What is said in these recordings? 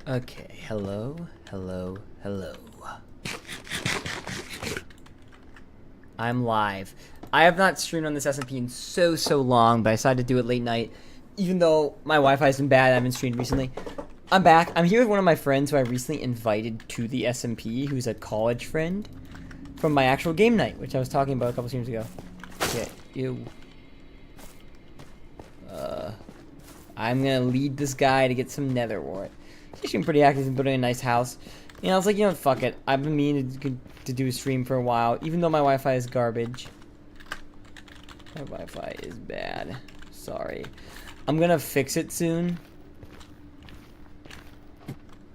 Okay, hello. I'm live. I have not streamed on this SMP in so long, but I decided to do it late night. Even though my Wi-Fi has been bad, I haven't streamed recently. I'm back. I'm here with one of my friends who I recently invited to the SMP, who's a college friend from my actual game night, which I was talking about a couple streams ago. Okay, ew. I'm gonna lead this guy to get some nether wart. He's been pretty active in building a nice house. You know, I was like, you know what, fuck it. I've been meaning to do a stream for a while, even though my Wi-Fi is garbage. My Wi-Fi is bad. Sorry. I'm gonna fix it soon.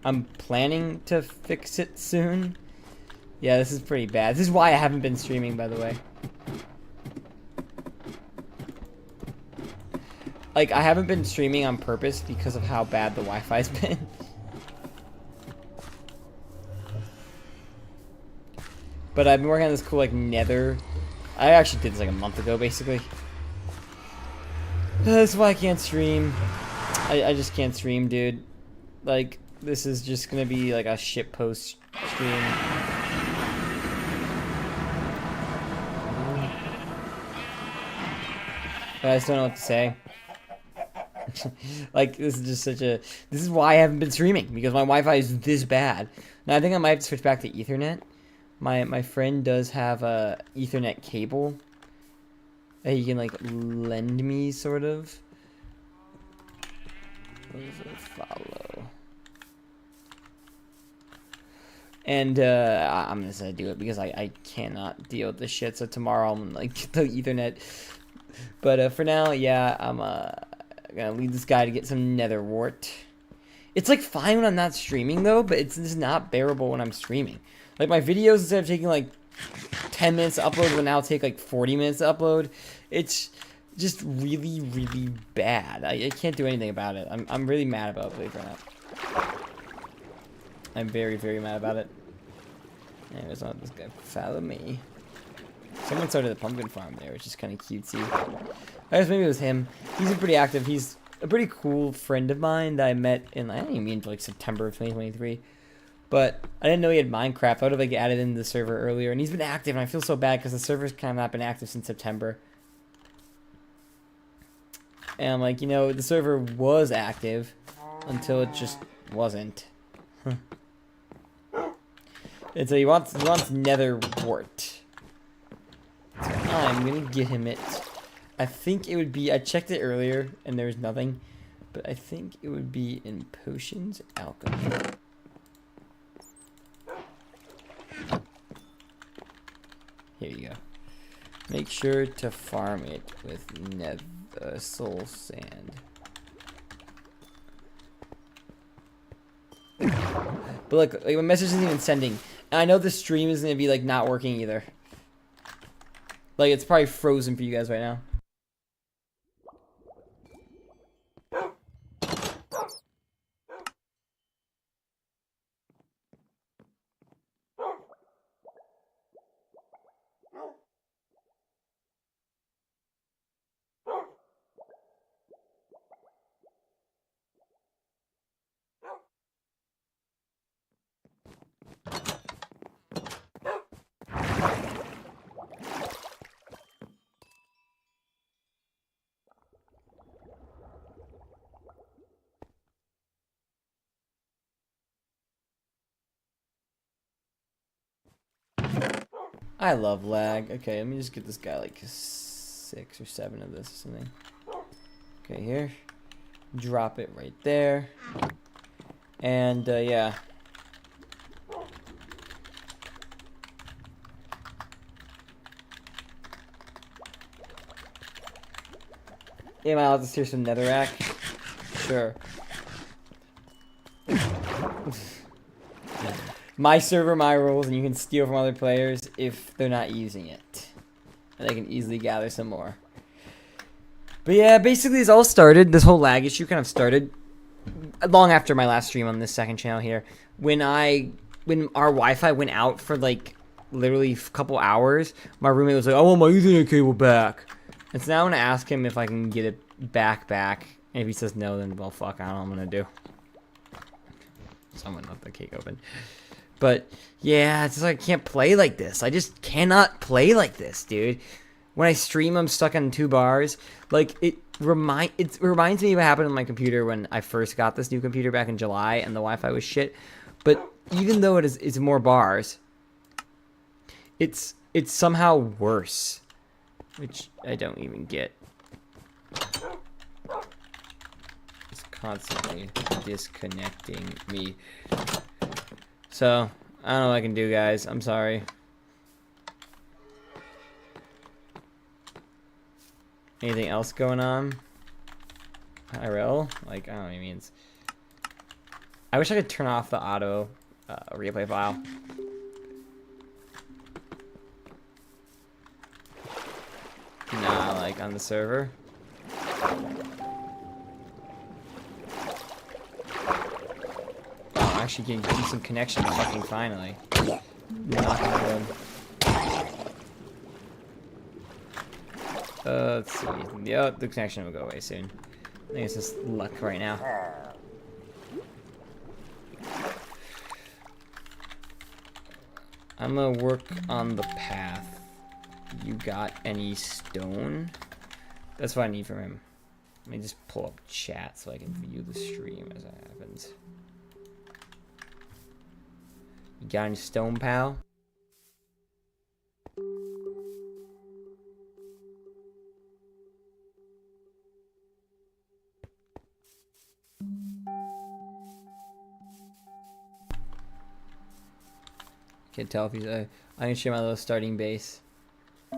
I'm planning to fix it soon. Yeah, this is pretty bad. This is why I haven't been streaming, by the way. Like, I haven't been streaming on purpose because of how bad the Wi-Fi's been. But I've been working on this cool, like, nether. I actually did this, like, a month ago, basically. That's why I can't stream. I just can't stream, dude. Like, this is just gonna be, like, a shitpost stream. I just don't know what to say. Like, this is just such a... This is why I haven't been streaming, because my Wi-Fi is this bad. Now, I think I might have to switch back to Ethernet. My friend does have a Ethernet cable that he can, like, lend me, sort of. Follow. And I'm just gonna do it because I cannot deal with this shit. So tomorrow I'm gonna, like, get the Ethernet. But for now, yeah, I'm gonna lead this guy to get some nether wart. It's like fine when I'm not streaming though, but it's just not bearable when I'm streaming. Like my videos, instead of taking like 10 minutes to upload, will now take like 40 minutes to upload. It's just really bad. I can't do anything about it. I'm really mad about it right now. I'm very mad about it. Anyways, I'll let this guy follow me. Someone started a pumpkin farm there, which is kind of cutesy. I guess maybe it was him. He's been pretty active. He's a pretty cool friend of mine that I met in, I didn't even mean until like September of 2023. But I didn't know he had Minecraft. I would have like added into the server earlier. And he's been active, and I feel so bad because the server's kind of not been active since September. And I'm like, you know, the server was active until it just wasn't. And so he wants nether wart. So I'm gonna get him it. I think it would be, I checked it earlier and there was nothing, but I think it would be in potions alchemy. Here you go. Make sure to farm it with nether soul sand. But look, like my message isn't even sending. And I know the stream is gonna be like not working either. Like it's probably frozen for you guys right now. I love lag. Okay, let me just get this guy like 6 or 7 of this or something. Okay, here. Drop it right there. And, yeah. Am I allowed to steer some netherrack? Sure. My server, my rules, and you can steal from other players if they're not using it. And they can easily gather some more. But yeah, basically this all started, this whole lag issue kind of started long after my last stream on this second channel here. When our Wi-Fi went out for like literally a couple hours, my roommate was like, I want my Ethernet cable back. And so now I'm going to ask him if I can get it back. And if he says no, then well, fuck, I don't know what I'm going to do. Someone left the cake open. But yeah, it's just like I can't play like this. I just cannot play like this, dude. When I stream, I'm stuck on 2 bars. Like it reminds me of what happened on my computer when I first got this new computer back in July and the Wi-Fi was shit. But even though it's more bars, it's somehow worse, which I don't even get. It's constantly disconnecting me. So I don't know what I can do, guys. I'm sorry. Anything else going on? IRL? Like, I don't know what it means. I wish I could turn off the auto replay file. Nah, like on the server. Oh, I'm actually getting decent connection fucking finally. Not good. Let's see. Yeah, the connection will go away soon. I think it's just luck right now. I'm gonna work on the path. You got any stone? That's what I need from him. Let me just pull up chat so I can view the stream as it happens. You got any stone, pal? Can't tell if he's I can show my little starting base. I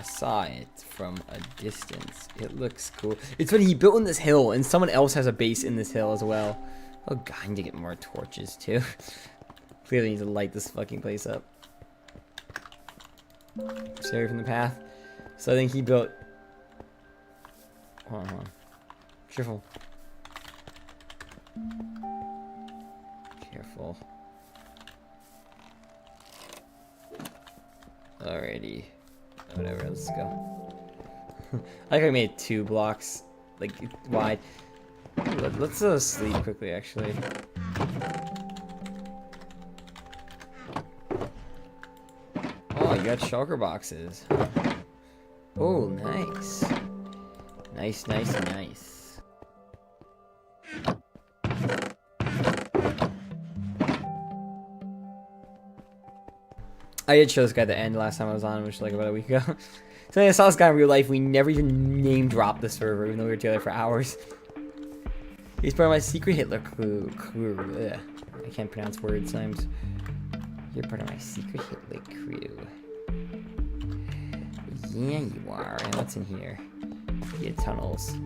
saw it from a distance. It looks cool. It's funny, he built in this hill, and someone else has a base in this hill as well. Oh god, I need to get more torches too. Clearly need to light this fucking place up. Stay away from the path. So I think he built... Hold on. Careful. Careful. Alrighty. Whatever, let's go. I like I made 2 blocks, like, wide. Let's sleep quickly, actually. Oh, you got shulker boxes. Oh, nice. Nice. I did show this guy the end last time I was on, which was like about a week ago. So I saw this guy in real life. We never even name dropped the server, even though we were together for hours. He's part of my secret Hitler crew. Ugh. I can't pronounce words sometimes. You're part of my secret Hitler crew. Yeah, you are. And what's in here? Yeah, tunnels.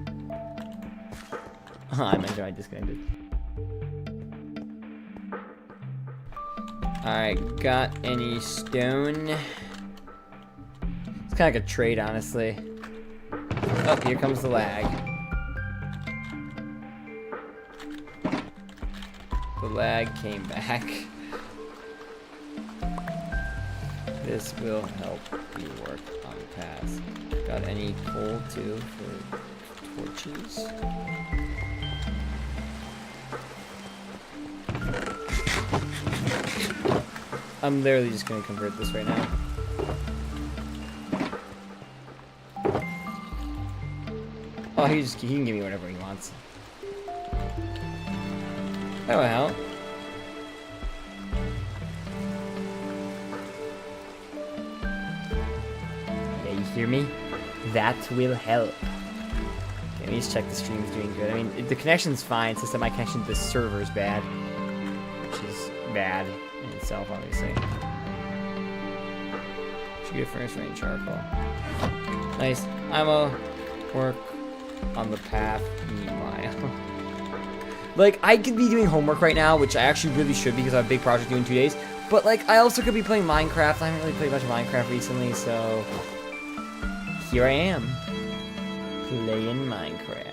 Oh, I meant I disconnected. Alright, got any stone? It's kind of like a trade, honestly. Oh, here comes the lag. The lag came back. This will help you work on paths. Got any coal too for torches? I'm literally just gonna convert this right now. Oh, he can give me whatever he wants. That will help. Yeah, you hear me? That will help. Okay, let me just check the stream's doing good. I mean, the connection's fine. It's just that my connection to the server is bad. Which is bad in itself, obviously. Should get furnace range charcoal. Nice. I'ma work on the path meanwhile. Like, I could be doing homework right now, which I actually really should because I have a big project due in 2 days. But, like, I also could be playing Minecraft. I haven't really played much Minecraft recently, so... here I am. Playing Minecraft.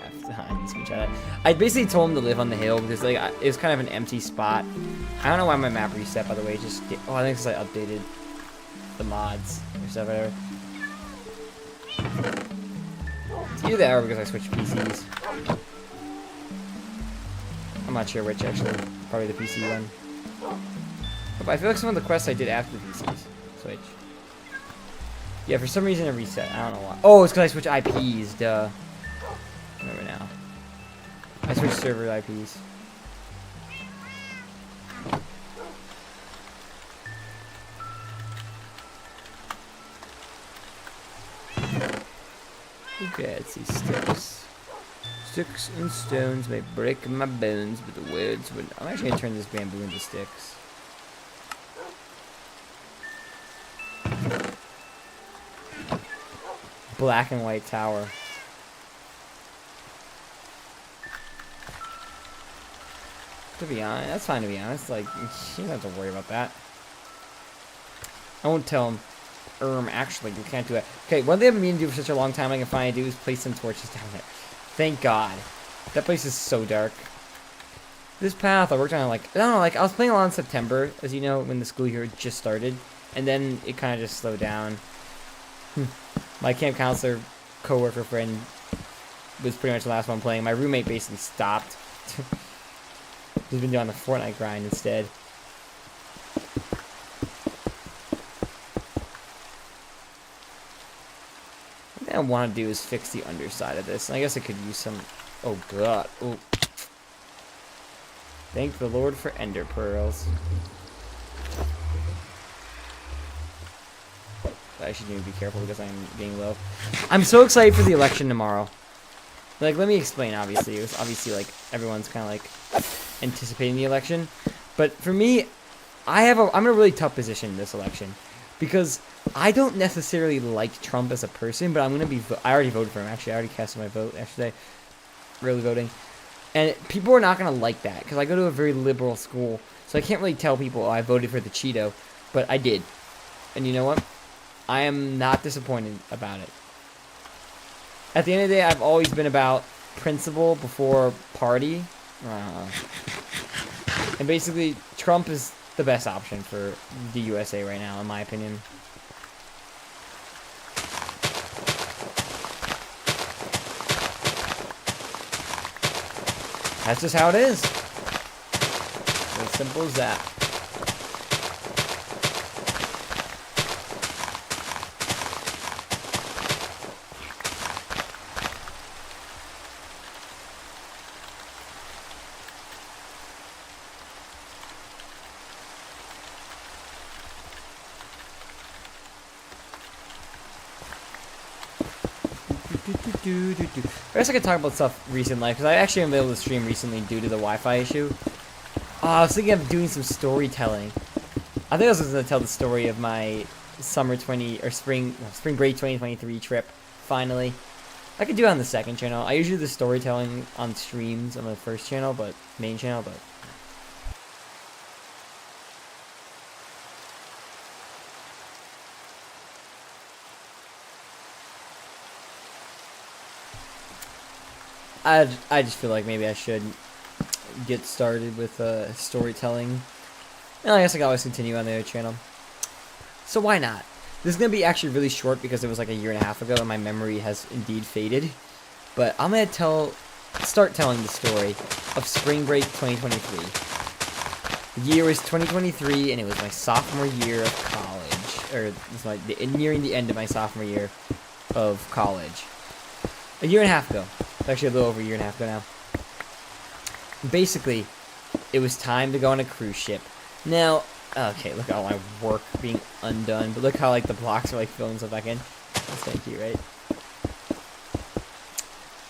I basically told him to live on the hill because, like, it was kind of an empty spot. I don't know why my map reset, by the way. Just oh, I think it's, like, updated the mods or stuff, whatever. It's either that or because I switched PCs. I'm not sure which, actually. Probably the PC one. But I feel like some of the quests I did after the PCs. Switch. Yeah, for some reason it reset. I don't know why. Oh, it's because I switched IPs, duh. I remember now. I switched server IPs. Okay, let's see. Sticks. Sticks and stones may break my bones, but the words would... I'm actually going to turn this bamboo into sticks. Black and white tower. To be honest, that's fine to be honest. Like, you don't have to worry about that. I won't tell him. Actually, you can't do it. Okay, one thing I've been meaning to do for such a long time I can finally do is place some torches down there. Thank God. That place is so dark. This path, I worked on it like, I don't know, like, I was playing a lot in September, as you know, when the school year just started. And then it kind of just slowed down. My camp counselor, co-worker friend, was pretty much the last one playing. My roommate basically stopped. He's been doing the Fortnite grind instead. What I want to do is fix the underside of this. And I guess I could use some... Oh, God. Oh. Thank the Lord for ender pearls. I should need to be careful because I'm being low. I'm so excited for the election tomorrow. Like, let me explain, obviously. It was obviously, like, everyone's kind of, like, anticipating the election. But for me, I'm in a really tough position in this election. Because I don't necessarily like Trump as a person, but I'm going to be... I already voted for him, actually. I already casted my vote yesterday. Early voting. And people are not going to like that, because I go to a very liberal school. So I can't really tell people, oh, I voted for the Cheeto. But I did. And you know what? I am not disappointed about it. At the end of the day, I've always been about principle before party. And basically, Trump is the best option for the USA right now, in my opinion. That's just how it is. As simple as that. I guess I could talk about stuff recent life, because I actually haven't been able to stream recently due to the Wi-Fi issue. I was thinking of doing some storytelling. I think I was going to tell the story of my spring break 2023 trip, finally. I could do it on the second channel. I usually do the storytelling on streams on the first channel, main channel, but... I just feel like maybe I should get started with storytelling. And I guess I can always continue on the other channel. So why not? This is going to be actually really short because it was like a year and a half ago and my memory has indeed faded. But I'm going to start telling the story of spring break 2023. The year was 2023 and it was my sophomore year of college. Or it was nearing the end of my sophomore year of college. A year and a half ago. Actually a little over a year and a half ago now. Basically, it was time to go on a cruise ship. Now, okay, look at all my work being undone, but look how like the blocks are like filling stuff back in. That's kind of cute, right?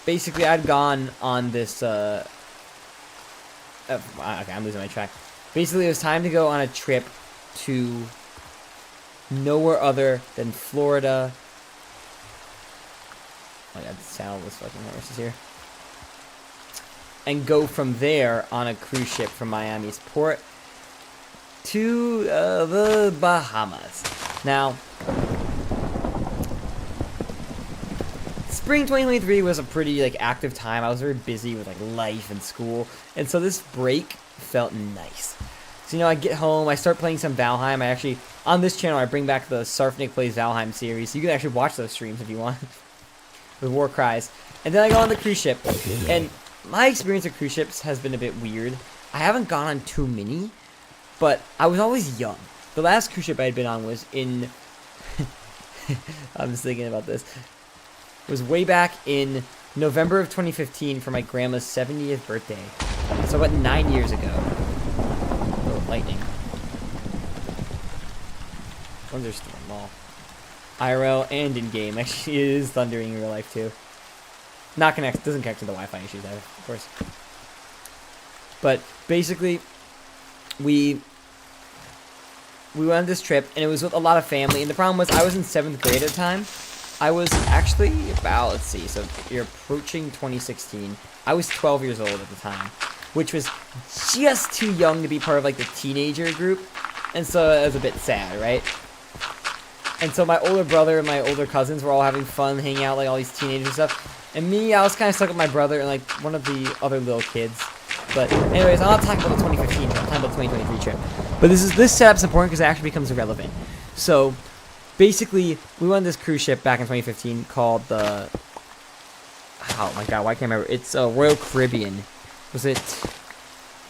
Basically, I'd gone on this, okay, I'm losing my track. Basically, it was time to go on a trip to nowhere other than Florida. Oh my god, the sound was fucking horses here. And go from there on a cruise ship from Miami's port to the Bahamas. Now, spring 2023 was a pretty like active time. I was very busy with like life and school, and so this break felt nice. So I get home, I start playing some Valheim. I actually on this channel I bring back the Sarfnic Plays Valheim series. So you can actually watch those streams if you want. With war cries. And then I go on the cruise ship, and my experience with cruise ships has been a bit weird. I haven't gone on too many, but I was always young. The last cruise ship I had been on was in... I'm just thinking about this. It was way back in November of 2015 for my grandma's 70th birthday. So about 9 years ago. Oh, lightning. Thunderstorm, lol. IRL and in-game. Actually, it is thundering in real life, too. Not connect, doesn't connect to the Wi-Fi issues, of course. But basically, we went on this trip, and it was with a lot of family. And the problem was, I was in 7th grade at the time. I was actually about, let's see, so you're approaching 2016. I was 12 years old at the time, which was just too young to be part of, like, the teenager group. And so it was a bit sad, right? And so my older brother and my older cousins were all having fun, hanging out, like, all these teenagers and stuff. And me, I was kind of stuck with my brother and, like, one of the other little kids. But anyways, I'm not talking about the 2015 trip, I'm talking about the 2023 trip. But this setup's important because it actually becomes irrelevant. So, basically, we went on this cruise ship back in 2015 called the... Oh my god, why can't I remember? It's Royal Caribbean. Was it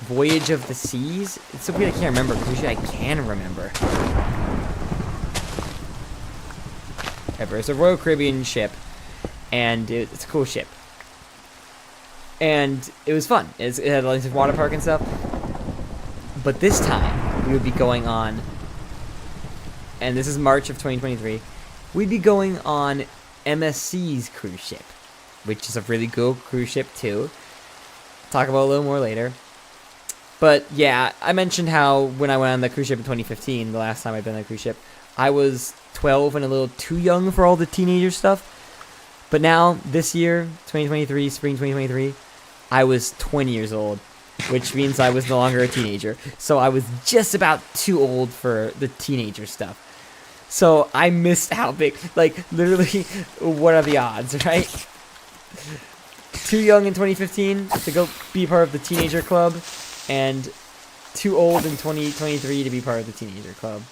Voyage of the Seas? It's so weird I can't remember. Usually I can remember. It's a Royal Caribbean ship. And it's a cool ship. And it was fun. It had a nice water park and stuff. But this time, we would be going on, and this is March of 2023, we'd be going on MSC's cruise ship, which is a really cool cruise ship too. Talk about it a little more later. But yeah, I mentioned how when I went on the cruise ship in 2015, the last time I'd been on a cruise ship, I was 12 and a little too young for all the teenager stuff. But now, this year, 2023, spring 2023, I was 20 years old, which means I was no longer a teenager. So I was just about too old for the teenager stuff. So I missed out big. Like, literally, what are the odds, right? Too young in 2015 to go be part of the teenager club, and too old in 2023 to be part of the teenager club.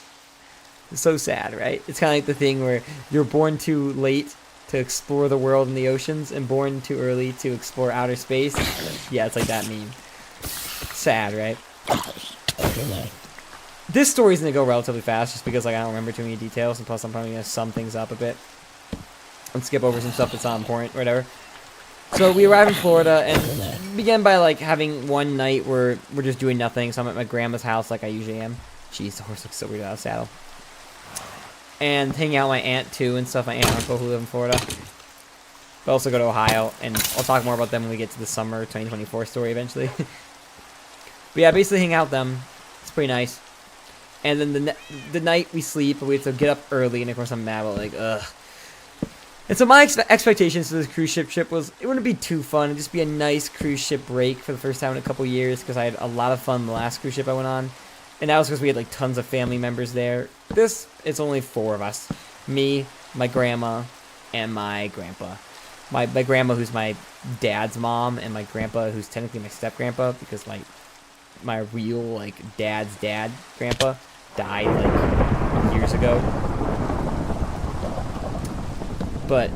It's so sad, right? It's kind of like the thing where you're born too late to explore the world and the oceans, and born too early to explore outer space. Yeah, it's like that meme. Sad, right? This story's gonna go relatively fast, just because like I don't remember too many details, and plus I'm probably gonna sum things up a bit and skip over some stuff that's not important or whatever. So we arrived in Florida and began by like having one night where we're just doing nothing. So I'm at my grandma's house like I usually am. Jeez, the horse looks so weird out of the saddle. And hanging out with my aunt too and stuff. My aunt and uncle who live in Florida. But also go to Ohio, and I'll talk more about them when we get to the summer 2024 story eventually. But yeah, basically hang out with them. It's pretty nice. And then the night we sleep, we have to get up early, and of course I'm mad about like, ugh. And so my expectations for this cruise ship trip was it wouldn't be too fun. It'd just be a nice cruise ship break for the first time in a couple years, because I had a lot of fun the last cruise ship I went on. And that was because we had like tons of family members there. This, it's only 4 of us. Me, my grandma, and my grandpa. My grandma, who's my dad's mom, and my grandpa, who's technically my step-grandpa, because my real, like, dad's dad, grandpa, died, like, years ago. But,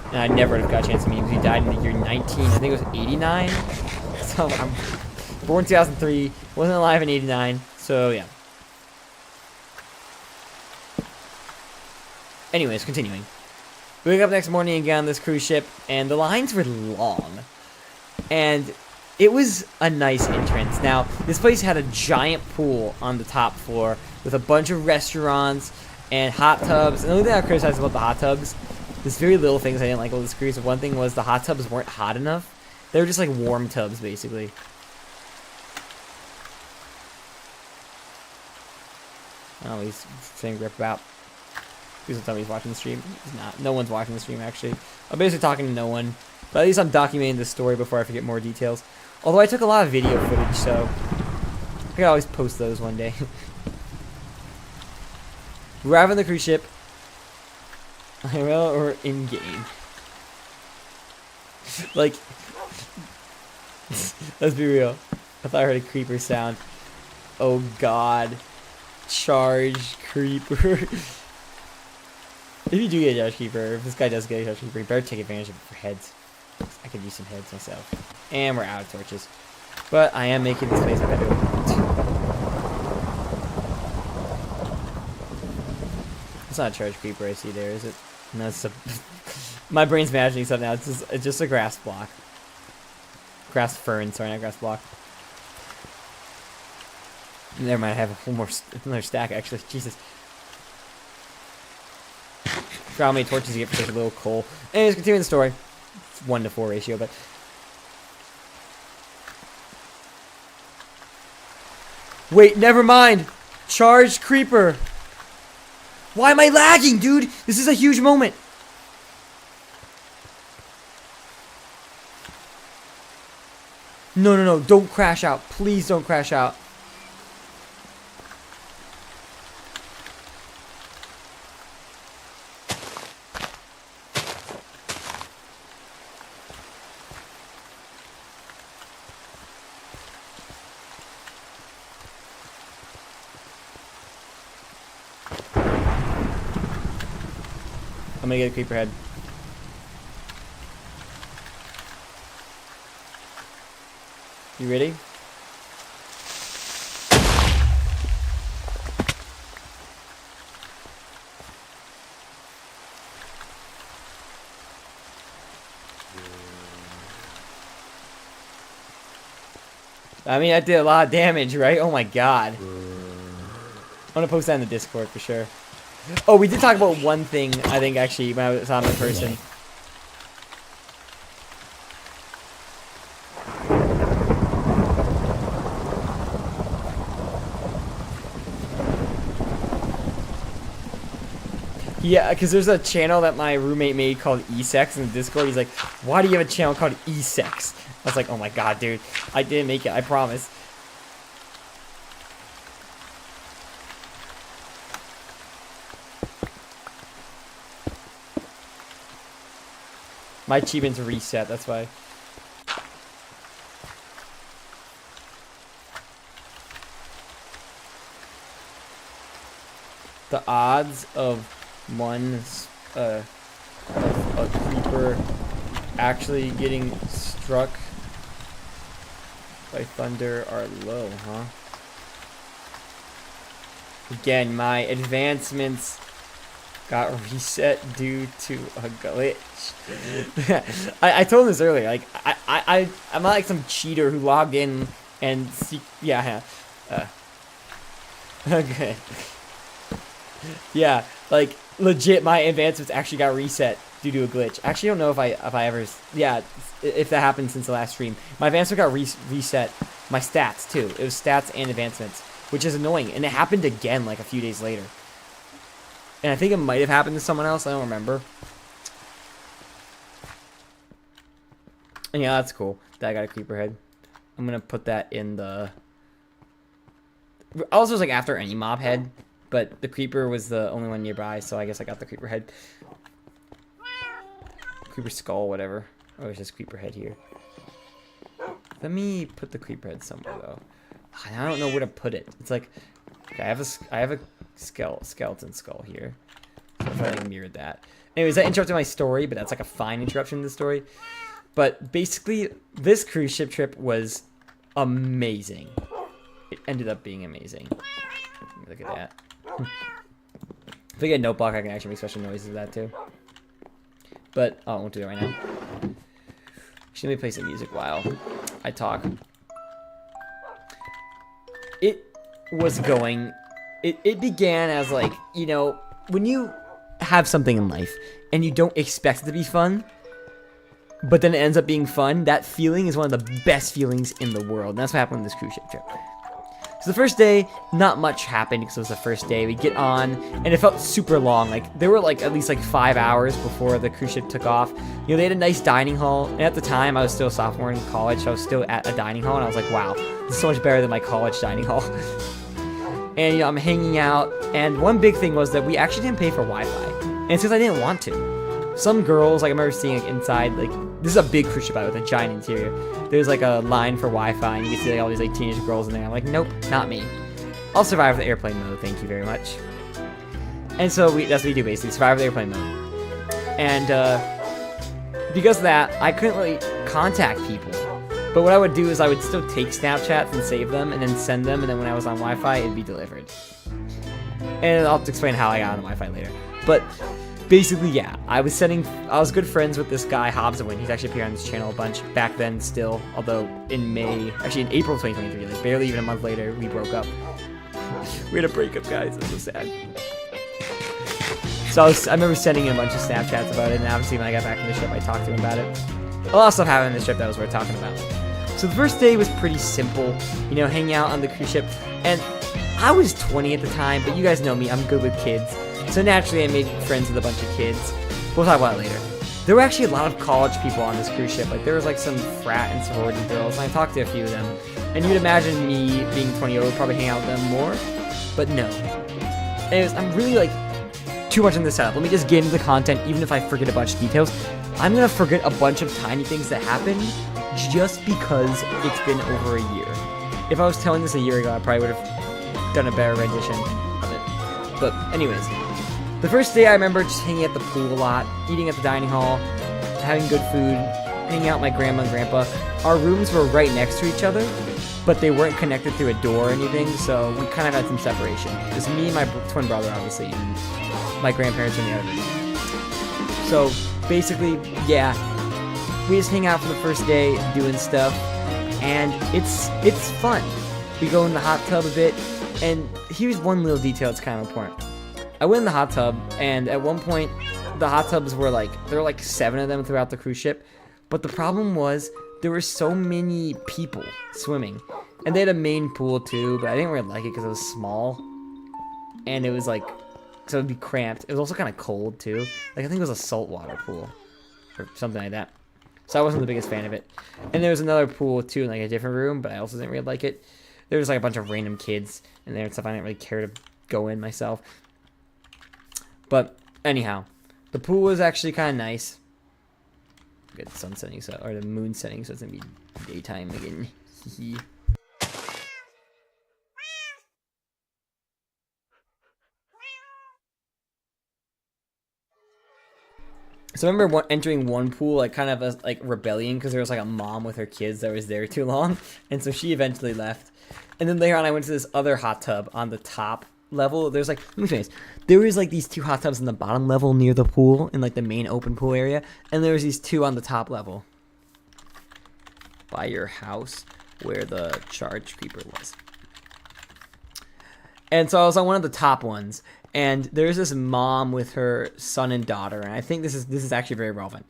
and I never would have got a chance to meet him, because he died in the year 19, I think it was 89? So, I'm born 2003, wasn't alive in 89, so, yeah. Anyways, continuing. We wake up next morning again on this cruise ship, and the lines were long. And it was a nice entrance. Now, this place had a giant pool on the top floor with a bunch of restaurants and hot tubs. And the only thing I criticized about the hot tubs, there's very little things I didn't like about this cruise. One thing was the hot tubs weren't hot enough. They were just like warm tubs, basically. Oh, he's saying rip about. Please don't tell me he's watching the stream. He's not. No one's watching the stream, actually. I'm basically talking to no one. But at least I'm documenting this story before I forget more details. Although I took a lot of video footage, so I could always post those one day. We arrive on the cruise ship. IRL or in-game? Like, let's be real. I thought I heard a creeper sound. Oh god. Charge creeper. If you do get a Josh Keeper, if this guy does get a Josh Keeper, you better take advantage of it for heads. I could use some heads myself. And we're out of torches. But I am making this place better. It's not a charge creeper I see there, is it? No, it's a... My brain's imagining something now. It's just a grass block. Grass fern, sorry, not grass block. Never mind, I have a whole another stack actually. Jesus. For how many torches you get for such a little coal. Anyways, continuing the story. It's 1 to 4 ratio, but... Wait, never mind! Charged creeper! Why am I lagging, dude? This is a huge moment! No, no, no, don't crash out. Please don't crash out. I'm gonna get a creeper head. You ready? I mean, I did a lot of damage, right? Oh my god. I'm gonna post that in the Discord for sure. Oh, we did talk about one thing, I think, actually, when I saw him in person. Yeah, because there's a channel that my roommate made called E-Sex in the Discord. He's like, why do you have a channel called E-Sex? I was like, oh my god, dude. I didn't make it, I promise. My achievements reset, that's why. The odds of a creeper actually getting struck by thunder are low, huh? Again, my advancements got reset due to a glitch. I told him this earlier. Like I'm not like some cheater who logged in and okay. Yeah, like legit, my advancements actually got reset due to a glitch. I actually don't know if I ever if that happened since the last stream. My advancement got reset. My stats too. It was stats and advancements, which is annoying, and it happened again like a few days later. And I think it might have happened to someone else. I don't remember. And yeah, that's cool. That got a creeper head. I'm gonna put that in the. Also, was like after any mob head, but the creeper was the only one nearby, so I guess I got the creeper head. Creeper skull, whatever. Oh, it's just creeper head here. Let me put the creeper head somewhere though. I don't know where to put it. It's like, okay, I have a skeleton skull here. So if I like mirrored that. Anyways, that interrupted my story, but that's like a fine interruption to the story. But basically, this cruise ship trip was amazing. It ended up being amazing. Look at that. If I get a note block, I can actually make special noises of that too. But I won't do that right now. Actually, let me play some music while I talk. It was going. It began as like, you know, when you have something in life and you don't expect it to be fun, but then it ends up being fun, that feeling is one of the best feelings in the world. And that's what happened with this cruise ship trip. So the first day, not much happened because it was the first day. We get on, and it felt super long. Like, there were like at least like 5 hours before the cruise ship took off. You know, they had a nice dining hall, and at the time, I was still a sophomore in college, so I was still at a dining hall, and I was like, wow, this is so much better than my college dining hall. And, you know, I'm hanging out, and one big thing was that we actually didn't pay for Wi-Fi. And it's because I didn't want to. Some girls, like, I remember seeing, like, inside, like, this is a big cruise ship with a giant interior. There's, like, a line for Wi-Fi, and you can see, like, all these, like, teenage girls in there. I'm like, nope, not me. I'll survive with the airplane mode, thank you very much. And so, that's what we do, basically, survive with the airplane mode. And, because of that, I couldn't really contact people. But what I would do is I would still take Snapchats and save them and then send them, and then when I was on Wi-Fi, it'd be delivered. And I'll explain how I got on Wi-Fi later. But basically, yeah, I was good friends with this guy, Hobbs and Win. He's actually appeared on this channel a bunch back then still, although in April 2023, like barely even a month later, we broke up. We had a breakup, guys. It was so sad. So I remember sending him a bunch of Snapchats about it, and obviously when I got back from the ship, I talked to him about it. A lot of stuff happened in the ship that was worth talking about. So the first day was pretty simple, you know, hanging out on the cruise ship. And I was 20 at the time, but you guys know me, I'm good with kids. So naturally I made friends with a bunch of kids. We'll talk about it later. There were actually a lot of college people on this cruise ship. Like there was like some frat and sorority girls, and I talked to a few of them. And you'd imagine me being 20 would probably hang out with them more, but no. Anyways, I'm really like too much on this setup. Let me just get into the content, even if I forget a bunch of details. I'm gonna forget a bunch of tiny things that happened just because it's been over a year. If I was telling this a year ago, I probably would have done a better rendition of it. But anyways, the first day I remember just hanging at the pool a lot, eating at the dining hall, having good food, hanging out with my grandma and grandpa. Our rooms were right next to each other, but they weren't connected through a door or anything, so we kind of had some separation. It was me and my twin brother, obviously, and my grandparents in the other room. So basically, yeah, we just hang out for the first day doing stuff, and it's fun. We go in the hot tub a bit, and here's one little detail that's kind of important. I went in the hot tub, and at one point, the hot tubs were there were like 7 of them throughout the cruise ship, but the problem was there were so many people swimming, and they had a main pool too, but I didn't really like it because it was small, and it was like, so it'd be cramped. It was also kind of cold too. Like I think it was a saltwater pool or something like that. So I wasn't the biggest fan of it. And there was another pool too in like a different room, but I also didn't really like it. There was like a bunch of random kids in there and stuff. I didn't really care to go in myself. But anyhow, the pool was actually kind of nice. Good sun setting, or the moon setting, so it's gonna be daytime again. So I remember entering one pool, like kind of a rebellion, because there was like a mom with her kids that was there too long, and so she eventually left. And then later on, I went to this other hot tub on the top level. There's like, let me finish. There was like these 2 hot tubs in the bottom level near the pool, in like the main open pool area, and there was these 2 on the top level by your house where the charge creeper was. And so I was on one of the top ones, and there's this mom with her son and daughter, and I think this is actually very relevant.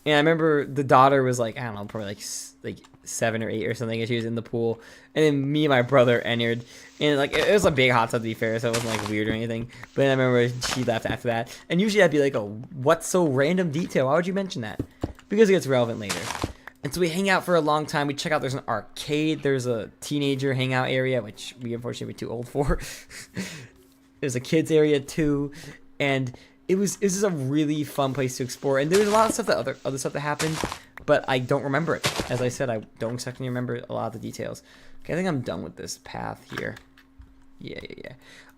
And I remember the daughter was like, I don't know, probably like 7 or 8 or something, and she was in the pool, and then me and my brother entered, and like it was a big hot tub to be fair, so it wasn't like weird or anything. But then I remember she left after that, and usually I'd be like, oh, what's so random detail? Why would you mention that? Because it gets relevant later. And so we hang out for a long time. We check out, there's an arcade, there's a teenager hangout area, which we unfortunately were too old for. There's a kids area too, and it was just a really fun place to explore. And there was a lot of stuff that other stuff that happened, but I don't remember it. As I said, I don't exactly remember a lot of the details. Okay, I think I'm done with this path here. Yeah.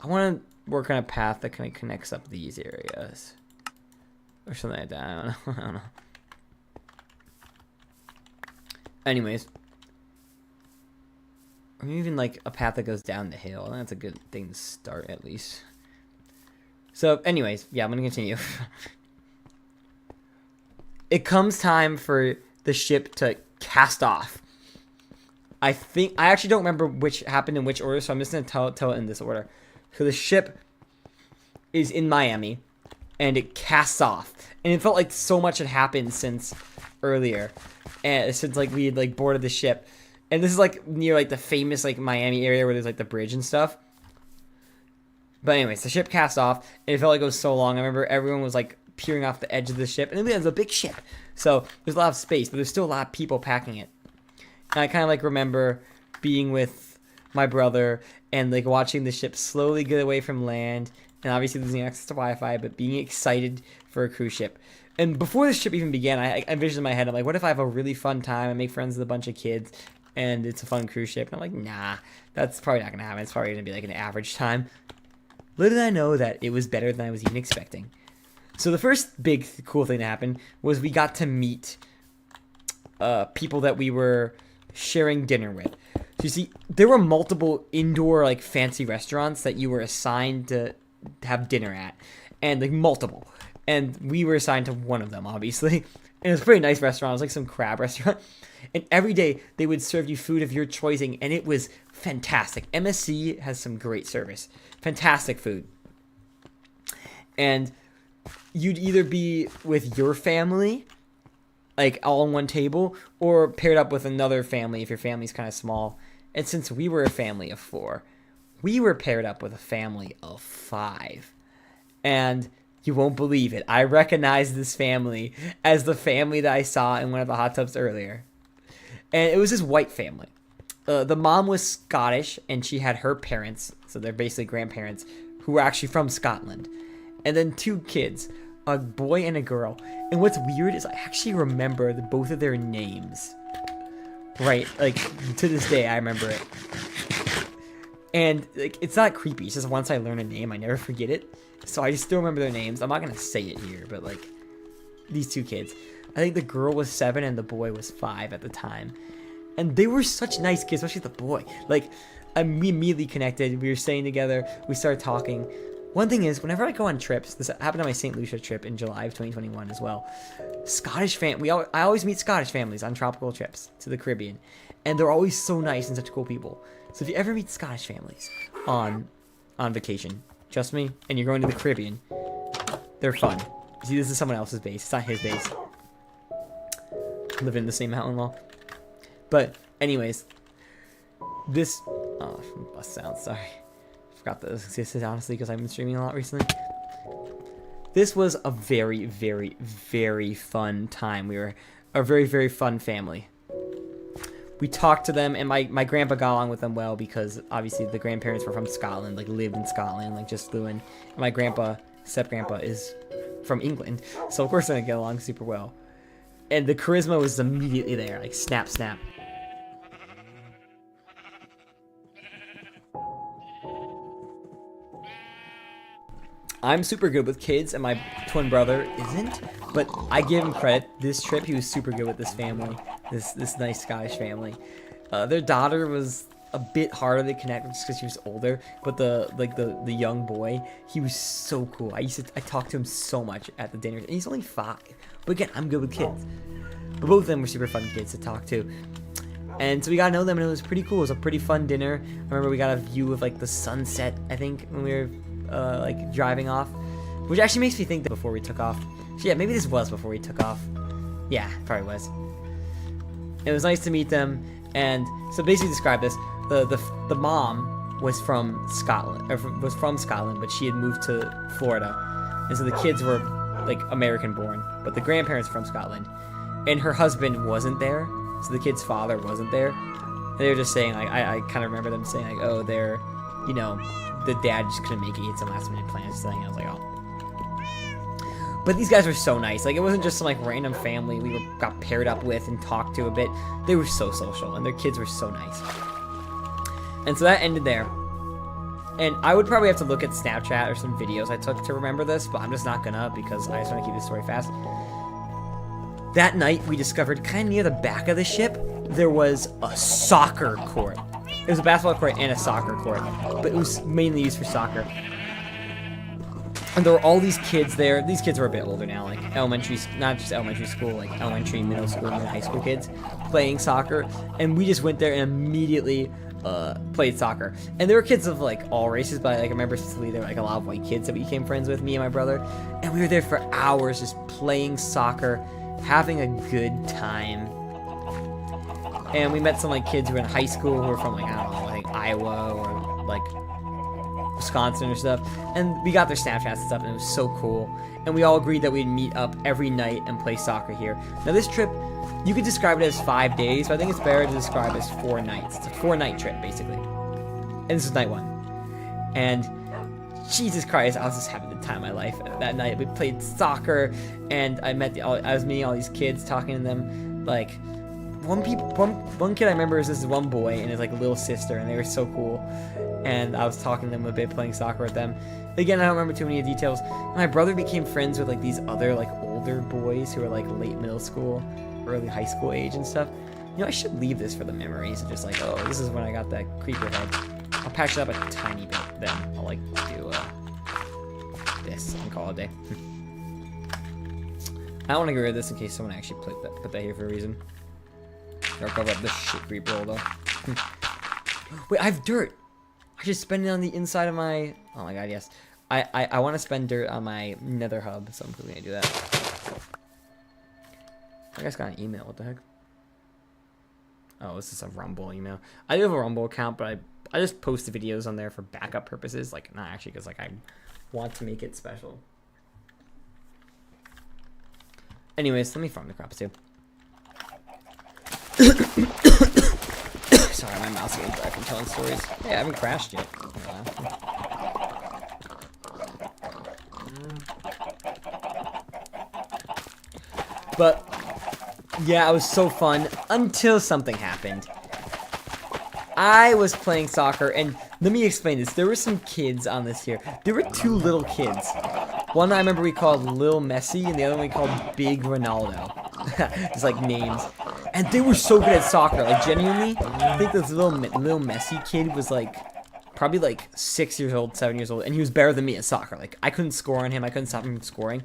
I want to work on a path that kind of connects up these areas, or something like that. I don't know. Anyways, or even like a path that goes down the hill. That's a good thing to start at least. So anyways, yeah, I'm gonna continue. It comes time for the ship to cast off. I actually don't remember which happened in which order, so I'm just gonna tell it in this order. So the ship is in Miami, and it casts off, and it felt like so much had happened since earlier, and since like we had like boarded the ship. And this is like near like the famous like Miami area where there's like the bridge and stuff. But anyways, the ship cast off, and it felt like it was so long. I remember everyone was like peering off the edge of the ship, and it was a big ship, so there's a lot of space, but there's still a lot of people packing it. And I kind of like remember being with my brother and like watching the ship slowly get away from land, and obviously losing access to Wi-Fi, but being excited for a cruise ship. And before the ship even began, I envisioned in my head, I'm like, what if I have a really fun time, I make friends with a bunch of kids, and it's a fun cruise ship? And I'm like, nah, that's probably not gonna happen. It's probably gonna be like an average time. Little did I know that it was better than I was even expecting. So the first big cool thing that happened was we got to meet people that we were sharing dinner with. So you see, there were multiple indoor like fancy restaurants that you were assigned to have dinner at, and like multiple. And we were assigned to one of them, obviously. And it was a pretty nice restaurant. It was like some crab restaurant. And every day they would serve you food of your choosing, and it was fantastic. MSC has some great service. Fantastic food. And you'd either be with your family, like all on one table, or paired up with another family if your family's kind of small. And since we were a family of 4, we were paired up with a family of 5. And you won't believe it, I recognized this family as the family that I saw in one of the hot tubs earlier. And it was this white family. The mom was Scottish, and she had her parents, so they're basically grandparents, who were actually from Scotland. And then 2 kids, a boy and a girl. And what's weird is I actually remember both of their names. Right, like, to this day, I remember it. And like, it's not creepy, it's just once I learn a name, I never forget it. So I just still remember their names. I'm not going to say it here, but like, these 2 kids. I think the girl was 7 and the boy was 5 at the time. And they were such nice kids, especially the boy. Like, we immediately connected. We were staying together. We started talking. One thing is, whenever I go on trips, this happened on my St. Lucia trip in July of 2021 as well. I always meet Scottish families on tropical trips to the Caribbean. And they're always so nice and such cool people. So if you ever meet Scottish families on vacation, trust me, and you're going to the Caribbean, they're fun. See, this is someone else's base. It's not his base. Living in the same mountain wall. But, anyways, this... Oh, bus sound, sorry. Forgot that this existed, honestly, because I've been streaming a lot recently. This was a very, very, very fun time. We were a very, very fun family. We talked to them, and my grandpa got along with them well because, obviously, the grandparents were from Scotland, like, lived in Scotland, like, just flew in. And my grandpa, step-grandpa, is from England, so of course they're gonna get along super well. And the charisma was immediately there, like, snap, snap. I'm super good with kids, and my twin brother isn't, but I give him credit. This trip, he was super good with this family, this nice Scottish family. Their daughter was a bit harder to connect with just because she was older, but the young boy, he was so cool. I talked to him so much at the dinners, and he's only 5. But again, I'm good with kids. But both of them were super fun kids to talk to. And so we got to know them, and it was pretty cool. It was a pretty fun dinner. I remember we got a view of like the sunset, I think, when we were like driving off, which actually makes me think that before we took off. So yeah, maybe this was before we took off. Yeah, probably was. It was nice to meet them, and so basically describe this. The mom was from Scotland, but she had moved to Florida, and so the kids were like American born, but the grandparents were from Scotland, and her husband wasn't there, so the kid's father wasn't there. And they were just saying, like, I kind of remember them saying, like, oh, they're, you know, the dad just couldn't make it. He had some last minute plans. Thing. I was like, oh. But these guys were so nice. Like, it wasn't just some like random family we got paired up with and talked to a bit. They were so social, and their kids were so nice. And so that ended there. And I would probably have to look at Snapchat or some videos I took to remember this, but I'm just not gonna because I just want to keep this story fast. That night, we discovered kind of near the back of the ship, there was a soccer court. It was a basketball court and a soccer court, but it was mainly used for soccer. And there were all these kids there. These kids were a bit older now, like elementary, not just elementary school, like elementary, middle school, and high school kids playing soccer. And we just went there and immediately played soccer. And there were kids of like all races, but like, I remember specifically there were like a lot of white kids that we became friends with, me and my brother. And we were there for hours just playing soccer, having a good time. And we met some like kids who were in high school who were from like, I don't know, like Iowa or like Wisconsin or stuff. And we got their Snapchats and stuff, and it was so cool. And we all agreed that we'd meet up every night and play soccer here. Now this trip, you could describe it as 5 days, but I think it's better to describe it as 4 nights. It's a 4-night trip, basically. And this is night 1. And Jesus Christ, I was just having the time of my life that night. We played soccer, and I was meeting all these kids, talking to them, like, one kid I remember is this one boy and his like little sister, and they were so cool. And I was talking to them a bit, playing soccer with them. Again, I don't remember too many details. My brother became friends with like these other like older boys who were like late middle school, early high school age and stuff. You know, I should leave this for the memories of just like, oh, this is when I got that creeper head. I'll patch it up a tiny bit, then I'll like do this and call it a day. I don't want to get rid of this in case someone actually put that here for a reason. Or cover up this shit creeper roll though. Wait, I have dirt. I should spend it on the inside of my. Oh my god, yes. I want to spend dirt on my nether hub, so I'm probably gonna do that. I guess got an email. What the heck? Oh, this is a Rumble email. I do have a Rumble account, but I just post the videos on there for backup purposes. Like, not actually, because like I want to make it special. Anyways, let me farm the crops too. Sorry, my mouth's getting dry from telling stories. Hey, I haven't crashed yet. But yeah, it was so fun until something happened. I was playing soccer, and let me explain this. There were some kids on this here. There were two little kids. One I remember we called Lil Messi, and the other one we called Big Ronaldo. It's like names. And they were so good at soccer. Like, genuinely, I think this little Messi kid was like probably like 6 years old, 7 years old, and he was better than me at soccer. Like, I couldn't score on him. I couldn't stop him from scoring.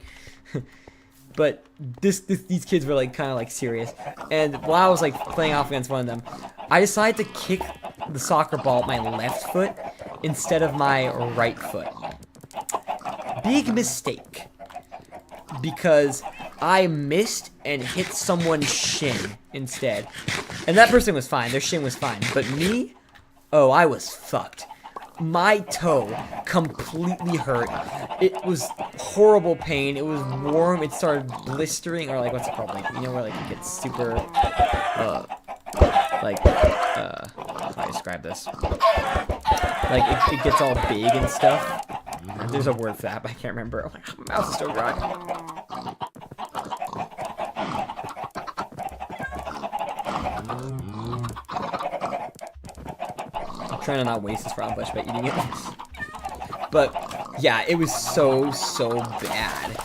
But these kids were like kind of like serious. And while I was like playing off against one of them, I decided to kick the soccer ball with my left foot instead of my right foot. Big mistake. Because I missed and hit someone's shin instead. And that person was fine. Their shin was fine. But me? Oh, I was fucked. My toe completely hurt. It was horrible pain. It was warm. It started blistering, or like, what's it called? Like, you know where like it gets super, how do I describe this? Like, it gets all big and stuff. There's a word for that, but I can't remember. Oh my god, my mouth is so dry. I'm trying to not waste this frog flesh by eating it. But yeah, it was so bad.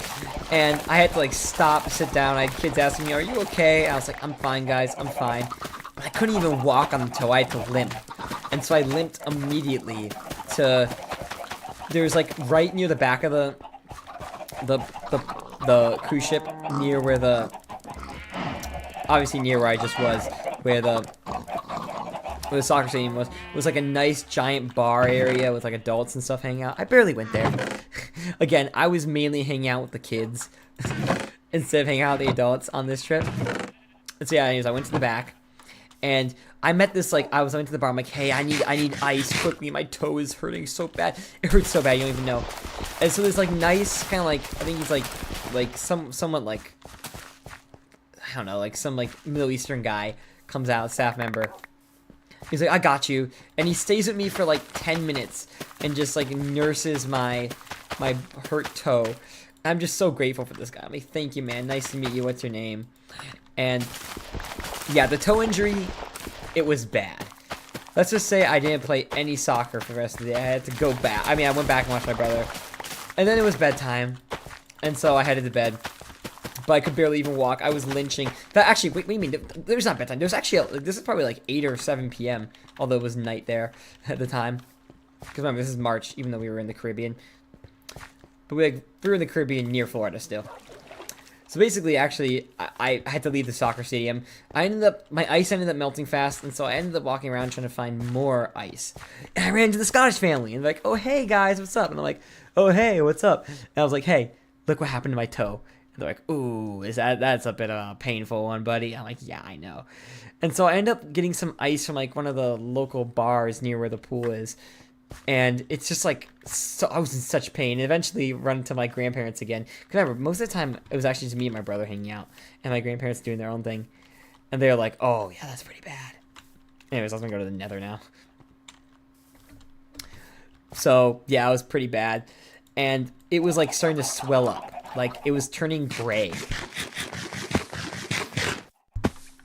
And I had to like stop, sit down. I had kids asking me, "Are you okay?" And I was like, "I'm fine, guys. I'm fine." But I couldn't even walk on the toe. I had to limp. And so I limped immediately to. There's like right near the back of the cruise ship, near where the, obviously near where I just was, where the soccer stadium was like a nice giant bar area with like adults and stuff hanging out. I barely went there. Again, I was mainly hanging out with the kids instead of hanging out with the adults on this trip. And so yeah, anyways, I went to the back. And I met this, like, I went to the bar, I'm like, hey, I need ice quickly, my toe is hurting so bad. It hurts so bad, you don't even know. And so this, like, nice, kind of, like, I think he's, like, somewhat, like, I don't know, like, some, like, Middle Eastern guy comes out, staff member. He's like, I got you. And he stays with me for, like, 10 minutes and just, like, nurses my hurt toe. I'm just so grateful for this guy. I'm like, thank you, man, nice to meet you, what's your name? And yeah, the toe injury, it was bad. Let's just say I didn't play any soccer for the rest of the day. I had to go back. I mean, I went back and watched my brother. And then it was bedtime. And so I headed to bed. But I could barely even walk. I was lynching. That actually, what do you mean? There's not bedtime. There's actually, this is probably like 8 or 7 p.m. Although it was night there at the time. Because remember, this is March, even though we were in the Caribbean. But we were in the Caribbean near Florida still. So basically, actually, I had to leave the soccer stadium. My ice ended up melting fast, and so I ended up walking around trying to find more ice. And I ran into the Scottish family, and they're like, oh, hey, guys, what's up? And I'm like, oh, hey, what's up? And I was like, hey, look what happened to my toe. And they're like, ooh, that's a bit of a painful one, buddy. I'm like, yeah, I know. And so I ended up getting some ice from, like, one of the local bars near where the pool is. And it's just like, so I was in such pain. And eventually run to my grandparents again. Because remember, most of the time, it was actually just me and my brother hanging out. And my grandparents doing their own thing. And they're like, oh, yeah, that's pretty bad. Anyways, I was going to go to the nether now. So, yeah, it was pretty bad. And it was, like, starting to swell up. Like, it was turning gray.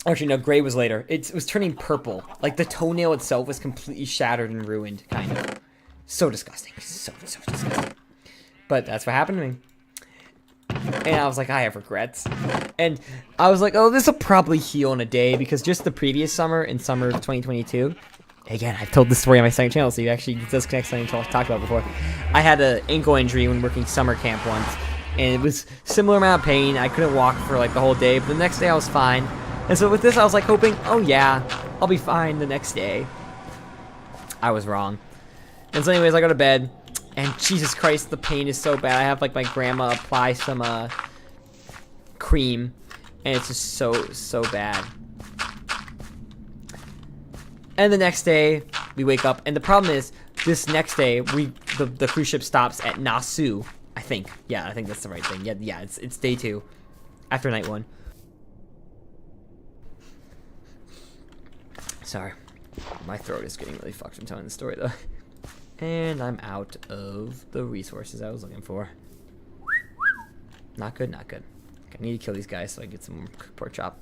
Actually, no, gray was later. It was turning purple. Like, the toenail itself was completely shattered and ruined, kind of. So disgusting. So disgusting. But that's what happened to me. And I was like, I have regrets. And I was like, oh, this will probably heal in a day, because just the previous summer, in summer of 2022, again, I've told this story on my second channel, so it actually does connect something to what I talked about before. I had an ankle injury when working summer camp once, and it was similar amount of pain. I couldn't walk for like the whole day, but the next day I was fine. And so with this, I was like hoping, oh yeah, I'll be fine the next day. I was wrong. And so anyways, I go to bed, and Jesus Christ, the pain is so bad. I have like my grandma apply some cream, and it's just so bad. And the next day, we wake up, and the problem is, this next day, the cruise ship stops at Nassau, I think. Yeah, I think that's the right thing. Yeah, it's day 2, after night 1. Sorry, my throat is getting really fucked from telling the story, though. And I'm out of the resources I was looking for. Not good, not good. Okay, I need to kill these guys so I get some more pork chop.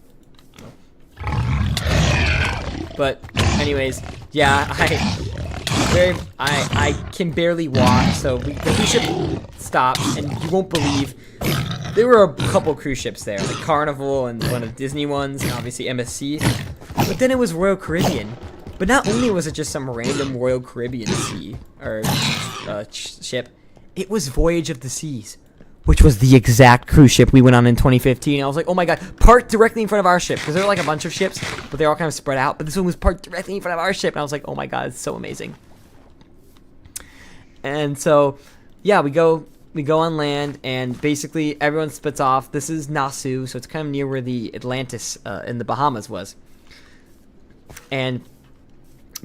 But anyways, yeah, I can barely walk, so the cruise ship stopped, and you won't believe there were a couple cruise ships there, like Carnival and one of the Disney ones, and obviously MSC. But then it was Royal Caribbean. But not only was it just some random Royal Caribbean ship, it was Voyage of the Seas, which was the exact cruise ship we went on in 2015. I was like, oh my god, parked directly in front of our ship, because there were like a bunch of ships, but they're all kind of spread out. But this one was parked directly in front of our ship, and I was like, oh my god, it's so amazing. And so, yeah, we go on land, and basically everyone splits off. This is Nassau, so it's kind of near where the Atlantis in the Bahamas was. And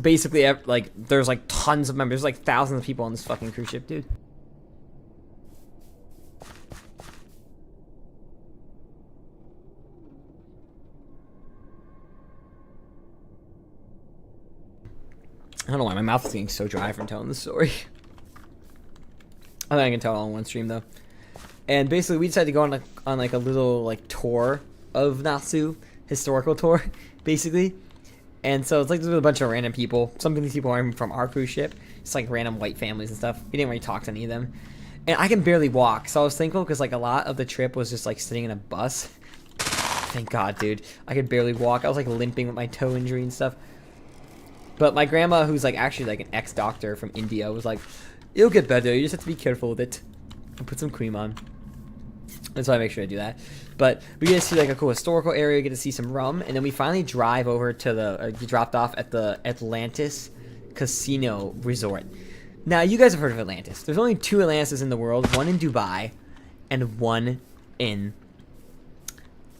basically, like, there's like tons of members, there's like thousands of people on this fucking cruise ship, dude. I don't know why my mouth is getting so dry from telling this story. I think I can tell all in one stream though. And basically, we decided to go on like a little like tour of Nassau, historical tour, basically. And so it's like there's a bunch of random people. Some of these people aren't even from our cruise ship. It's like random white families and stuff. We didn't really talk to any of them. And I can barely walk, so I was thankful because like a lot of the trip was just like sitting in a bus. Thank God, dude. I could barely walk. I was like limping with my toe injury and stuff. But my grandma, who's like actually like an ex-doctor from India, was like, it'll get better. You just have to be careful with it. And put some cream on. And so I make sure I do that. But we get to see like a cool historical area, get to see some rum, and then we finally drive over to get dropped off at the Atlantis Casino Resort. Now, you guys have heard of Atlantis. There's only 2 Atlantises in the world, one in Dubai and one in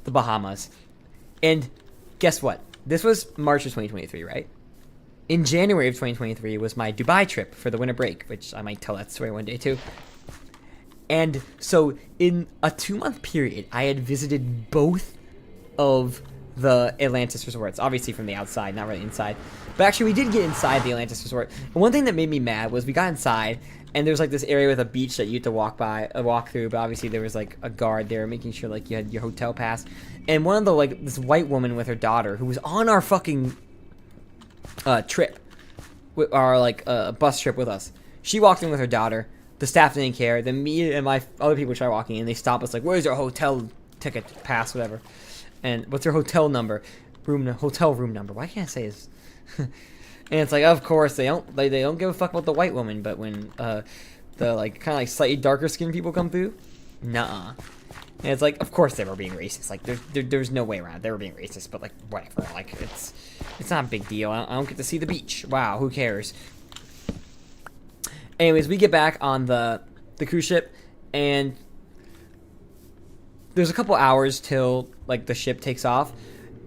the Bahamas. And guess what? This was March of 2023, right? In January of 2023 was my Dubai trip for the winter break, which I might tell that story one day too. And so in a 2-month period, I had visited both of the Atlantis resorts, obviously from the outside, not really inside. But actually, we did get inside the Atlantis resort. And one thing that made me mad was we got inside, and there was like this area with a beach that you had to walk through. But obviously, there was like a guard there making sure like you had your hotel pass. And one of the like this white woman with her daughter who was on our fucking trip, our like bus trip with us. She walked in with her daughter. The staff didn't care. Then me and my other people tried walking in. They stopped us like, "Where's your hotel ticket, pass, whatever?" And what's your hotel number? Hotel room number. Why can't I say this? And it's like, of course they don't give a fuck about the white woman. But when the like kind of like slightly darker skinned people come through, nuh-uh. And it's like, of course they were being racist. Like there's no way around it. They were being racist. But like whatever. Like it's not a big deal. I don't get to see the beach. Wow, who cares? Anyways, we get back on the cruise ship, and there's a couple hours till like the ship takes off,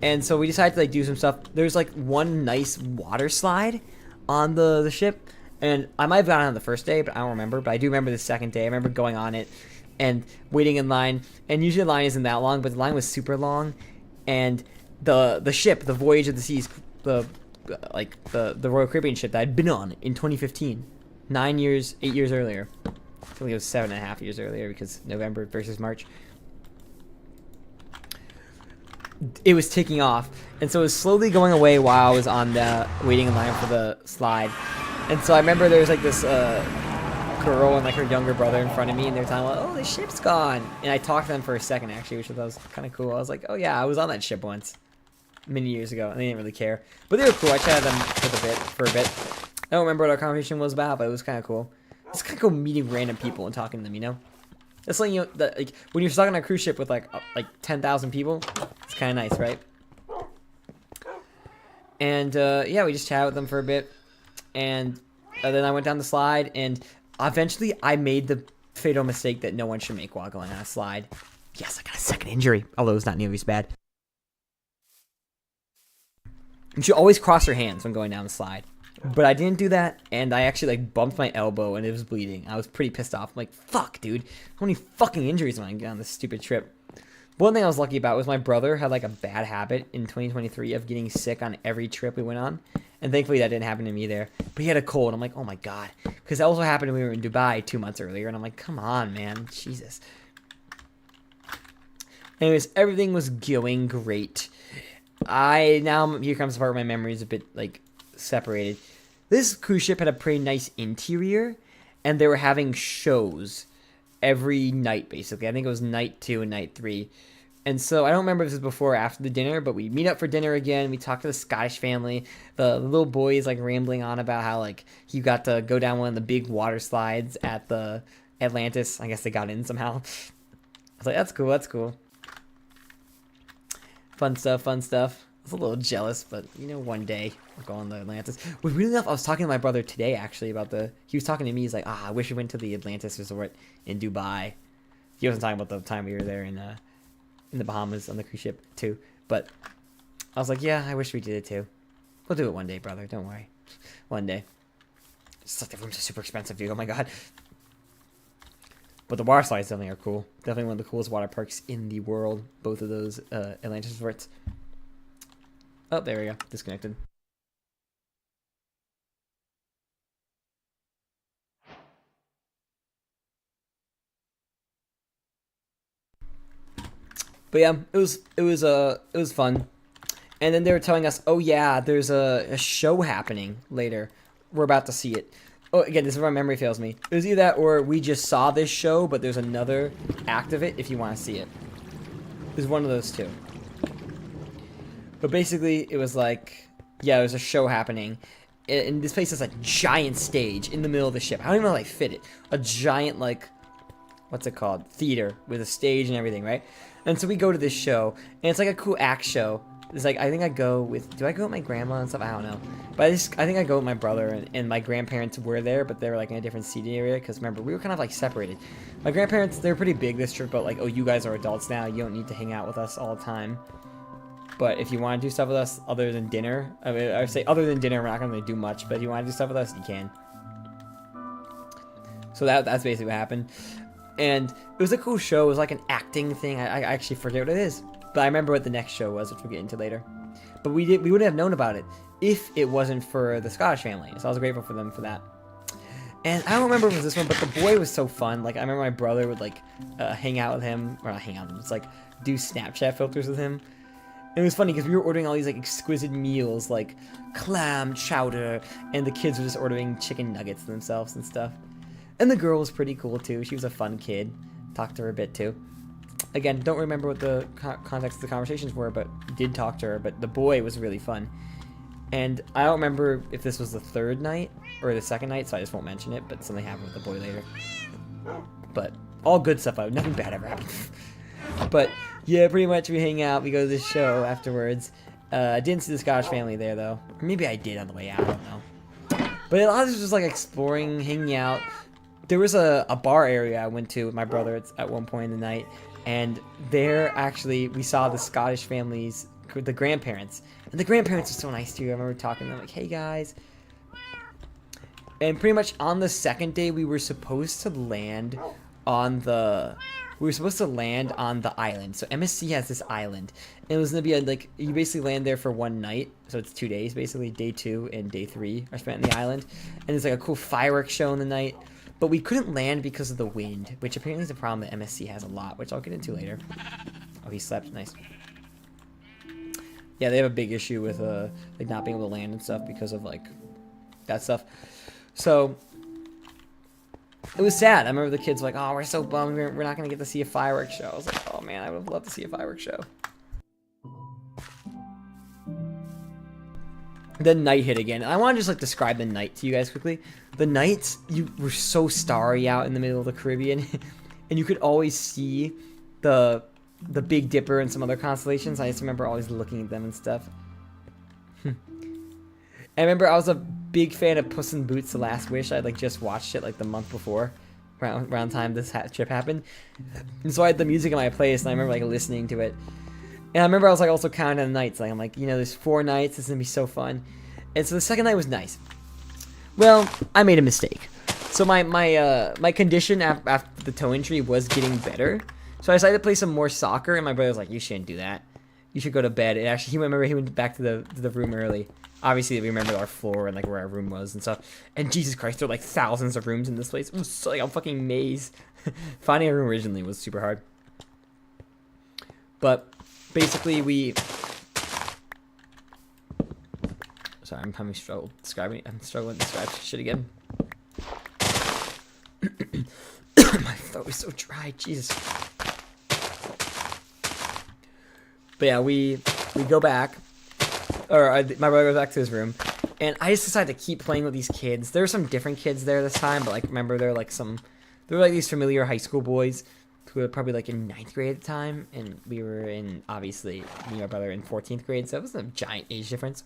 and so we decided to like do some stuff. There's like one nice water slide on the ship, and I might have gone on the first day, but I don't remember. But I do remember the second day. I remember going on it and waiting in line, and usually the line isn't that long, but the line was super long, and the ship, the Voyage of the Seas, the Royal Caribbean ship that I'd been on in 2015. 8 years earlier. I think it was 7.5 years earlier because November versus March. it was taking off, and so it was slowly going away while I was on the waiting in line for the slide. And so I remember there was like this girl and like her younger brother in front of me, and they were telling me, "Oh, the ship's gone." And I talked to them for a second actually, which was kind of cool. I was like, "Oh yeah, I was on that ship once, many years ago," and they didn't really care, but they were cool. I chatted them for a bit. I don't remember what our conversation was about, but it was kind of cool. It's kind of cool meeting random people and talking to them, you know. It's like, you know, that, like when you're stuck on a cruise ship with like 10,000 people, it's kind of nice, right? And yeah, we just chatted with them for a bit, and then I went down the slide, and eventually I made the fatal mistake that no one should make while going on a slide. Yes, I got a second injury, although it's not nearly as bad. You should always cross your hands when going down the slide. But I didn't do that, and I actually like bumped my elbow and it was bleeding. I was pretty pissed off. I'm like, fuck, dude. How many fucking injuries am I getting on this stupid trip? One thing I was lucky about was my brother had like a bad habit in 2023 of getting sick on every trip we went on. And thankfully that didn't happen to me there. But he had a cold. I'm like, oh my god. Because that also happened when we were in Dubai 2 months earlier. And I'm like, come on, man. Jesus. Anyways, everything was going great. Now here comes the part where my memory is a bit like separated. This cruise ship had a pretty nice interior, and they were having shows every night, basically. I think it was night 2 and night 3. And so I don't remember if this was before or after the dinner, but we meet up for dinner again. We talk to the Scottish family. The little boy is like rambling on about how like he got to go down one of the big water slides at the Atlantis. I guess they got in somehow. I was like, that's cool, that's cool. Fun stuff, fun stuff. I was a little jealous, but you know, one day we'll go on the Atlantis. Well, really enough, I was talking to my brother today actually about he was talking to me. He's like, I wish we went to the Atlantis resort in Dubai. He wasn't talking about the time we were there in the Bahamas on the cruise ship too. But I was like, yeah, I wish we did it too. We'll do it one day, brother. Don't worry. One day. It's like the rooms are super expensive, dude. Oh my god. But the water slides definitely are cool. Definitely one of the coolest water parks in the world. Both of those Atlantis resorts. Oh, there we go. Disconnected. But yeah, it was fun. And then they were telling us, oh yeah, there's a show happening later. We're about to see it. Oh, again, this is where my memory fails me. It was either that or we just saw this show, but there's another act of it if you want to see it. It was one of those two. But basically, it was like, yeah, there's a show happening. And this place is a giant stage in the middle of the ship. I don't even know how they fit it. A giant, like, what's it called? Theater with a stage and everything, right? And so we go to this show, and it's like a cool act show. It's like, I think I go with, do I go with my grandma and stuff? I don't know. But I think I go with my brother, and my grandparents were there, but they were like in a different seating area, because remember, we were kind of like separated. My grandparents, they're pretty big this trip, but like, oh, you guys are adults now, you don't need to hang out with us all the time. But if you want to do stuff with us other than dinner, I mean, I would say other than dinner, we're not going to do much, but if you want to do stuff with us, you can. So that's basically what happened. And it was a cool show. It was like an acting thing. I actually forget what it is. But I remember what the next show was, which we'll get into later. But we wouldn't have known about it if it wasn't for the Scottish family. So I was grateful for them for that. And I don't remember if it was this one, but the boy was so fun. Like, I remember my brother would, like, hang out with him. Or not hang out with him. It's like, do Snapchat filters with him. And it was funny because we were ordering all these, like, exquisite meals, like clam chowder. And the kids were just ordering chicken nuggets themselves and stuff. And the girl was pretty cool, too. She was a fun kid. Talked to her a bit, too. Again, don't remember what the context of the conversations were, but did talk to her. But the boy was really fun. And I don't remember if this was the third night or the second night, so I just won't mention it. But something happened with the boy later. But all good stuff. Nothing bad ever happened. But, yeah, pretty much we hang out. We go to this show afterwards. I didn't see the Scottish family there, though. Maybe I did on the way out. I don't know. But a lot of this was just, like, exploring, hanging out. There was a bar area I went to with my brother at one point in the night, and there actually we saw the Scottish families, the grandparents, and the grandparents were so nice too. I remember talking to them like, "Hey guys," and pretty much on the second day we were supposed to land on the island. So MSC has this island, and it was gonna be like you basically land there for one night, so it's 2 days basically. Day 2 and day 3 are spent on the island, and it's like a cool fireworks show in the night. But we couldn't land because of the wind, which apparently is a problem that MSC has a lot, which I'll get into later. Oh, he slept. Nice. Yeah, they have a big issue with like not being able to land and stuff because of like that stuff. So it was sad. I remember the kids were like, "Oh, we're so bummed. We're not gonna get to see a fireworks show." I was like, "Oh man, I would have loved to see a fireworks show." Then night hit again. I want to just like describe the night to you guys quickly. The nights you were so starry out in the middle of the Caribbean, and you could always see the Big Dipper and some other constellations. I just remember always looking at them and stuff. I remember I was a big fan of Puss in Boots: The Last Wish. I'd like just watched it like the month before, around time this trip happened, and so I had the music in my playlist, and I remember like listening to it. And I remember I was like also counting the nights. Like I'm like, you know, there's 4 nights. This is gonna be so fun. And so the second night was nice. Well, I made a mistake. So my condition after the toe injury was getting better. So I decided to play some more soccer. And my brother was like, "You shouldn't do that. You should go to bed." And actually, he went back to the room early. Obviously, we remembered our floor and like where our room was and stuff. And Jesus Christ, there were like thousands of rooms in this place. It was so, like a fucking maze. Finding a room originally was super hard. But basically, sorry, I'm having trouble describing. I'm struggling to describe shit again. My throat is so dry. Jesus. But yeah, we go back, or my brother goes back to his room, and I just decided to keep playing with these kids. There were some different kids there this time, but like remember there were like these familiar high school boys who were probably like in 9th grade at the time, and we were in, obviously, me and my brother in 14th grade, so it was a giant age difference.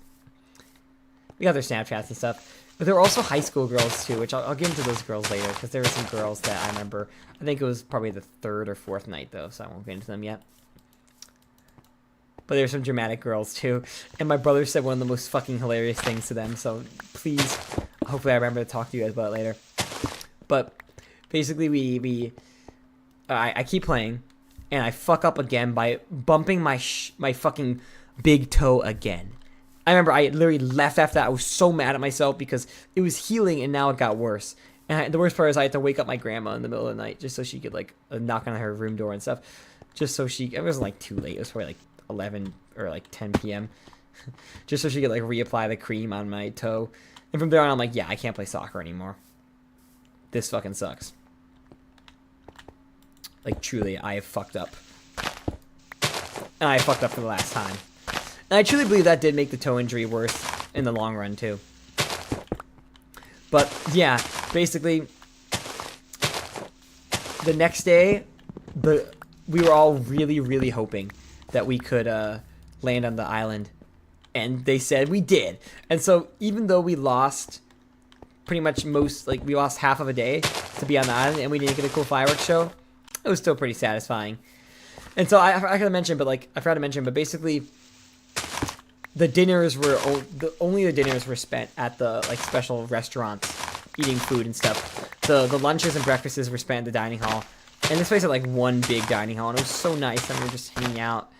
We got their Snapchats and stuff, but there were also high school girls too, which I'll get into those girls later, because there were some girls that I remember. I think it was probably the 3rd or 4th night though, so I won't get into them yet. But there's some dramatic girls too, and my brother said one of the most fucking hilarious things to them, so please, hopefully I remember to talk to you guys about it later. But basically I keep playing, and I fuck up again by bumping my fucking big toe again. I remember I literally left after that. I was so mad at myself because it was healing, and now it got worse. And the worst part is I had to wake up my grandma in the middle of the night just so she could like knock on her room door and stuff, just so it wasn't like too late. It was probably like 11 or like 10 p.m. just so she could like reapply the cream on my toe. And from there on, I'm like, yeah, I can't play soccer anymore. This fucking sucks. Like, truly, I have fucked up. And I fucked up for the last time. And I truly believe that did make the toe injury worse in the long run, too. But, yeah, basically, the next day, we were all really, really hoping that we could land on the island. And they said we did. And so, even though we lost pretty much we lost half of a day to be on the island, and we didn't get a cool fireworks show, it was still pretty satisfying. And so I forgot to mention, but basically the dinners were only the dinners were spent at the like special restaurants, eating food and stuff. The lunches and breakfasts were spent at the dining hall, and this place had like one big dining hall, and it was so nice. And we were just hanging out.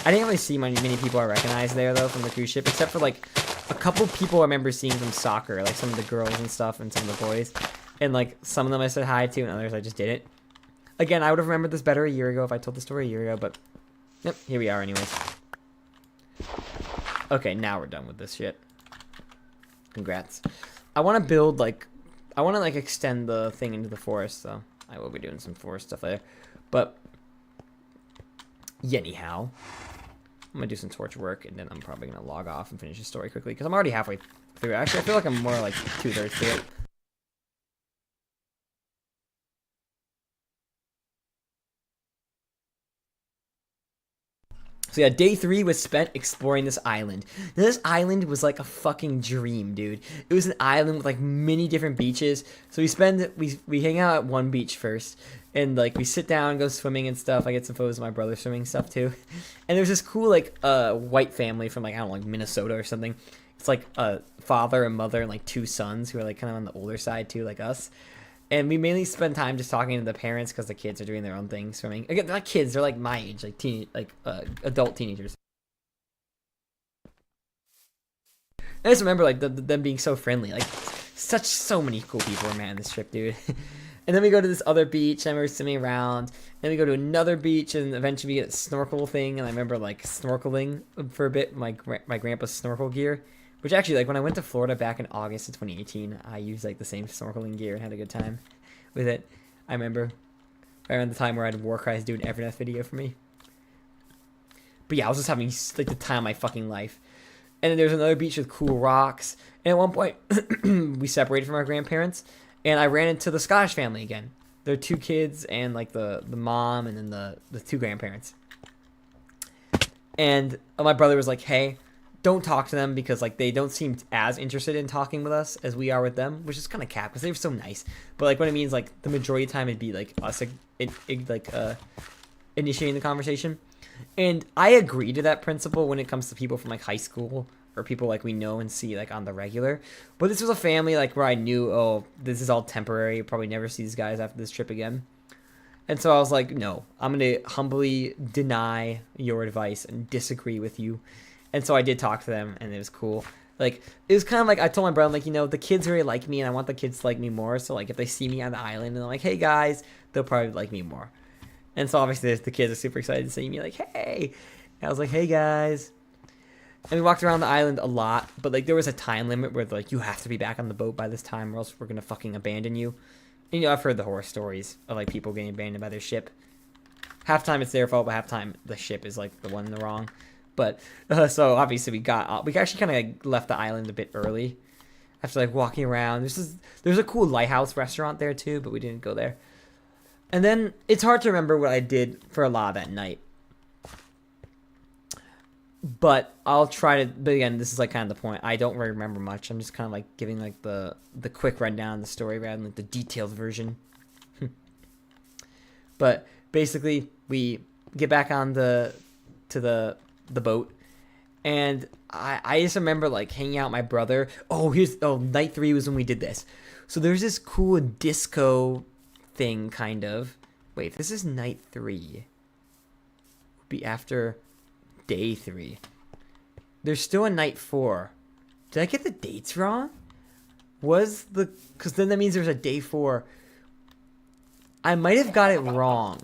I didn't really see many people I recognized there though from the cruise ship, except for like a couple people I remember seeing from soccer, like some of the girls and stuff, and some of the boys, and like some of them I said hi to, and others I just didn't. Again, I would have remembered this better a year ago if I told the story a year ago, but yep, here we are anyways. Okay, now we're done with this shit. Congrats. I want to build, like, I want to, like, extend the thing into the forest, so I will be doing some forest stuff later. But, yeah, anyhow, I'm going to do some torch work, and then I'm probably going to log off and finish the story quickly, because I'm already halfway through. Actually, I feel like I'm more like 2/3 through it. So yeah, day 3 was spent exploring this island. Now, this island was like a fucking dream, dude. It was an island with like many different beaches. So we hang out at one beach first, and like we sit down, go swimming and stuff. I get some photos of my brother swimming stuff too. And there's this cool like white family from like I don't know, like Minnesota or something. It's like a father and mother and like 2 sons who are like kind of on the older side too, like us. And we mainly spend time just talking to the parents because the kids are doing their own thing, swimming. Again, they're not kids; they're like my age, like adult teenagers. I just remember like them being so friendly. Like so many cool people were met on this trip, dude. And then we go to this other beach, and we're swimming around. Then we go to another beach, and eventually we get a snorkel thing. And I remember like snorkeling for a bit, my grandpa's snorkel gear. Which actually, like when I went to Florida back in August of 2018, I used like the same snorkeling gear and had a good time with it. I remember around the time where I had Warcry's doing Everdeath video for me. But yeah, I was just having like the time of my fucking life. And then there's another beach with cool rocks. And at one point, we separated from our grandparents, and I ran into the Scottish family again. Their 2 kids and like the mom and then the 2 grandparents. And my brother was like, hey, don't talk to them because like they don't seem as interested in talking with us as we are with them, which is kind of cap because they were so nice. But like what it means, like the majority of the time it'd be like us initiating the conversation. And I agree to that principle when it comes to people from like high school or people like we know and see like on the regular. But this was a family like where I knew, oh, this is all temporary. You'll probably never see these guys after this trip again. And so I was like, no, I'm going to humbly deny your advice and disagree with you. And so I did talk to them, and it was cool. Like, it was kind of like, I told my brother, like, you know, the kids really like me, and I want the kids to like me more. So, like, if they see me on the island, and they're like, hey, guys, they'll probably like me more. And so, obviously, the kids are super excited to see me, like, hey. And I was like, hey, guys. And we walked around the island a lot, but, like, there was a time limit where, like, you have to be back on the boat by this time, or else we're going to fucking abandon you. And, you know, I've heard the horror stories of, like, people getting abandoned by their ship. Half time it's their fault, but half time the ship is, like, the one in the wrong. But, so, obviously, we actually kind of, like, left the island a bit early. After, like, walking around. There's a cool lighthouse restaurant there, too, but we didn't go there. And then, it's hard to remember what I did for a lot that night. But I'll try to, but again, this is, like, kind of the point. I don't really remember much. I'm just kind of, like, giving, like, the quick rundown of the story rather than, like, the detailed version. But, basically, we get back on to the boat, and I just remember like hanging out with my brother. Night 3 was when we did this. So there's this cool disco thing, kind of. Wait, if this is night 3, it would be after day 3. There's still a night 4. Did I get the dates wrong? Because then that means there's a day 4. I might have got it wrong.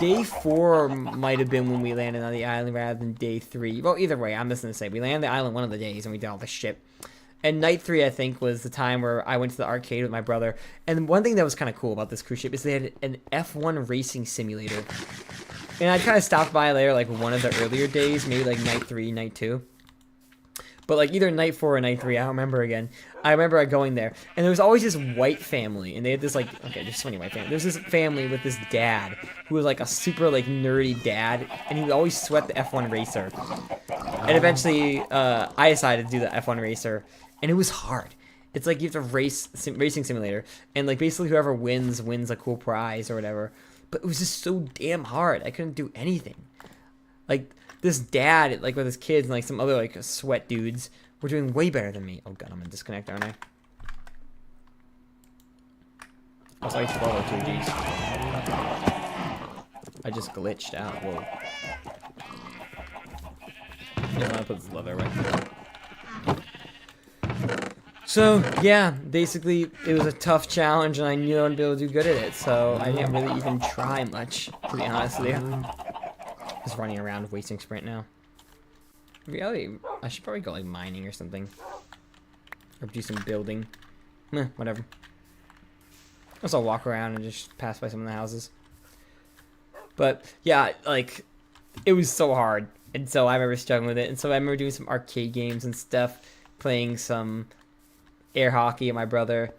Day 4 might have been when we landed on the island rather than day 3. Well, either way, I'm just going to say we landed on the island one of the days and we did all the shit. And night 3, I think, was the time where I went to the arcade with my brother. And one thing that was kind of cool about this cruise ship is they had an F1 racing simulator. And I kind of stopped by there like one of the earlier days, maybe like night 3, night 2. But like either night 4 or night 3, I don't remember again. I remember going there, and there was always this white family, and they had this like, okay, there's so many white families. There's this family with this dad who was like a super like nerdy dad, and he would always sweat the F1 racer. And eventually, I decided to do the F1 racer, and it was hard. It's like you have to racing simulator, and like basically whoever wins a cool prize or whatever. But it was just so damn hard. I couldn't do anything. Like this dad, like with his kids and like some other like sweat dudes, were doing way better than me. Oh god, I'm gonna disconnect, aren't I? Oh, sorry, 1202, jeez. I just glitched out. Whoa. Yeah, I'm gonna put this leather right there. So, yeah, basically, it was a tough challenge, and I knew I wouldn't be able to do good at it, so I didn't really even try much, to be honest with you. Just running around, wasting sprint now. In reality, I should probably go, like, mining or something. Or do some building. Whatever. I'll walk around and just pass by some of the houses. But, yeah, like, it was so hard, and so I remember struggling with it, and so I remember doing some arcade games and stuff, playing some air hockey with my brother.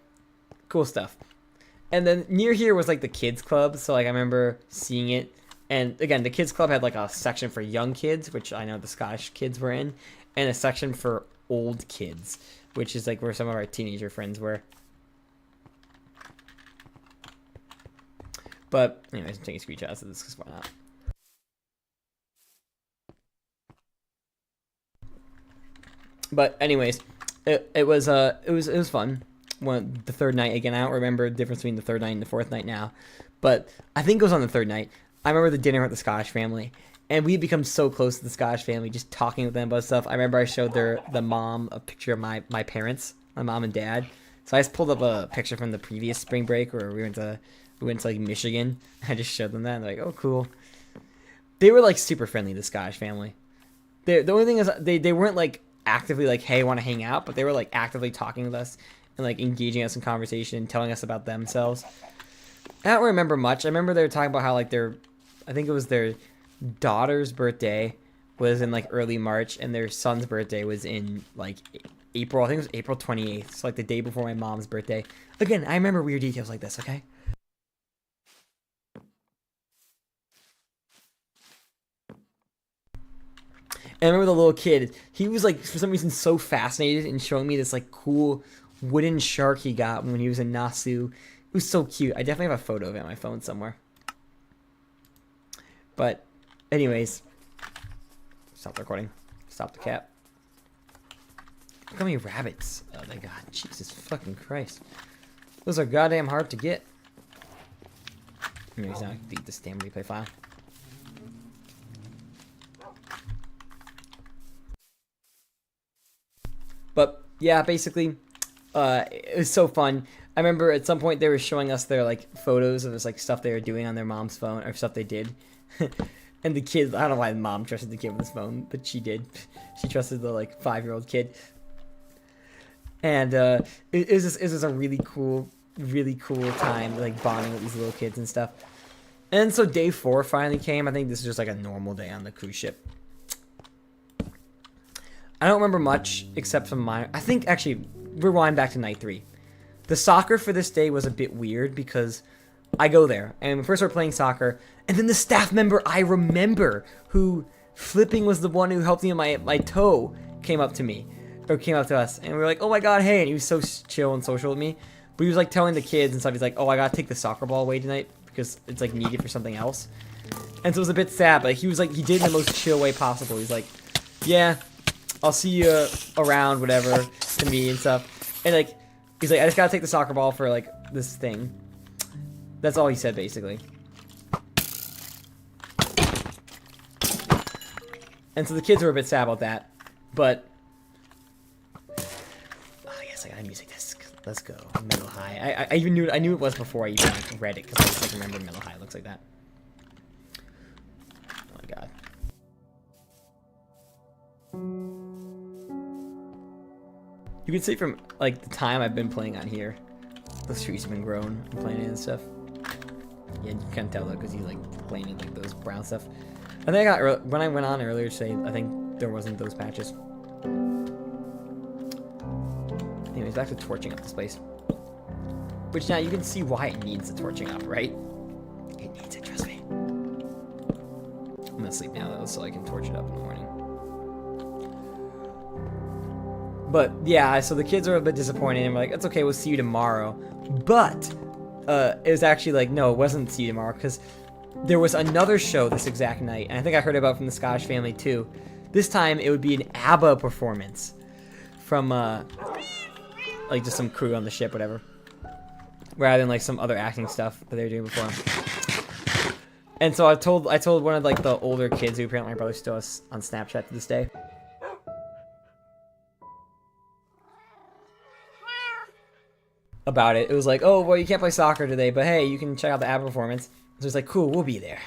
Cool stuff. And then near here was like the kids club, so like I remember seeing it. And again, the kids club had like a section for young kids, which I know the Scottish kids were in, and a section for old kids, which is like where some of our teenager friends were. But anyways, I'm taking screenshots of this because why not? But anyways, it was fun. The third night again. I don't remember the difference between the third night and the fourth night now, but I think it was on the third night. I remember the dinner with the Scottish family, and we had become so close to the Scottish family, just talking with them about stuff. I remember I showed the mom a picture of my parents, my mom and dad. So I just pulled up a picture from the previous spring break where we went to like Michigan. I just showed them that, and they're like, oh, cool. They were like super friendly, the Scottish family. The only thing is they weren't like actively like, hey, want to hang out, but they were like actively talking with us and like engaging us in conversation and telling us about themselves. I don't remember much. I remember they were talking about how like I think it was their daughter's birthday was in like early March, and their son's birthday was in like April. I think it was April 28th. So like the day before my mom's birthday. Again, I remember weird details like this, okay? And I remember the little kid, he was like, for some reason, so fascinated in showing me this like cool wooden shark he got when he was in Nasu. It was so cute. I definitely have a photo of it on my phone somewhere. But anyways, stop the recording. Stop the cap. Look how many rabbits. Oh my god, Jesus fucking Christ. Those are goddamn hard to get. Anyways, now I can delete this damn replay file. But yeah, basically, it was so fun. I remember at some point they were showing us their like photos of this like stuff they were doing on their mom's phone or stuff they did. And the kid, I don't know why the mom trusted the kid with his phone, but she did. She trusted the like 5-year-old kid. And it was a really cool time, like bonding with these little kids and stuff. And so day 4 finally came. I think this is just like a normal day on the cruise ship. I don't remember much except some minor. I think actually, rewind back to night 3. The soccer for this day was a bit weird because I go there and first we're playing soccer, and then the staff member I remember who flipping was the one who helped me in my toe came up to us, and we were like, oh my god, hey, and he was so chill and social with me, but he was like telling the kids and stuff. He's like, oh, I gotta take the soccer ball away tonight because it's like needed for something else, and so it was a bit sad, but he was like, he did it in the most chill way possible. He's like, yeah, I'll see you around, whatever, to me and stuff. And like, he's like, I just gotta take the soccer ball for like this thing. That's all he said basically. And so the kids were a bit sad about that, but oh yes, I got a music disc. Let's go, Metal High. I even knew I knew it was before I even like, read it because I just like remember Metal High looks like that. Oh my god. You can see from like the time I've been playing on here, those trees have been grown and playing it and stuff. Yeah, you can't tell though because he's like playing it like those brown stuff. I think I got when I went on earlier today, I think there wasn't those patches. Anyways, back to torching up this place. Which now you can see why it needs the torching up, right? It needs it, trust me. I'm gonna sleep now though, so I can torch it up in the morning. But yeah, so the kids are a bit disappointed and we're like, it's okay, we'll see you tomorrow. But it was actually like, no, it wasn't see you tomorrow because there was another show this exact night, and I think I heard about from the Scottish family too. This time it would be an ABBA performance from like just some crew on the ship, whatever, rather than like some other acting stuff that they were doing before. And so I told one of like the older kids who apparently my brother still has on Snapchat to this day. About it. It was like, oh, well, you can't play soccer today, but hey, you can check out the ABBA performance. So it's like, cool, we'll be there.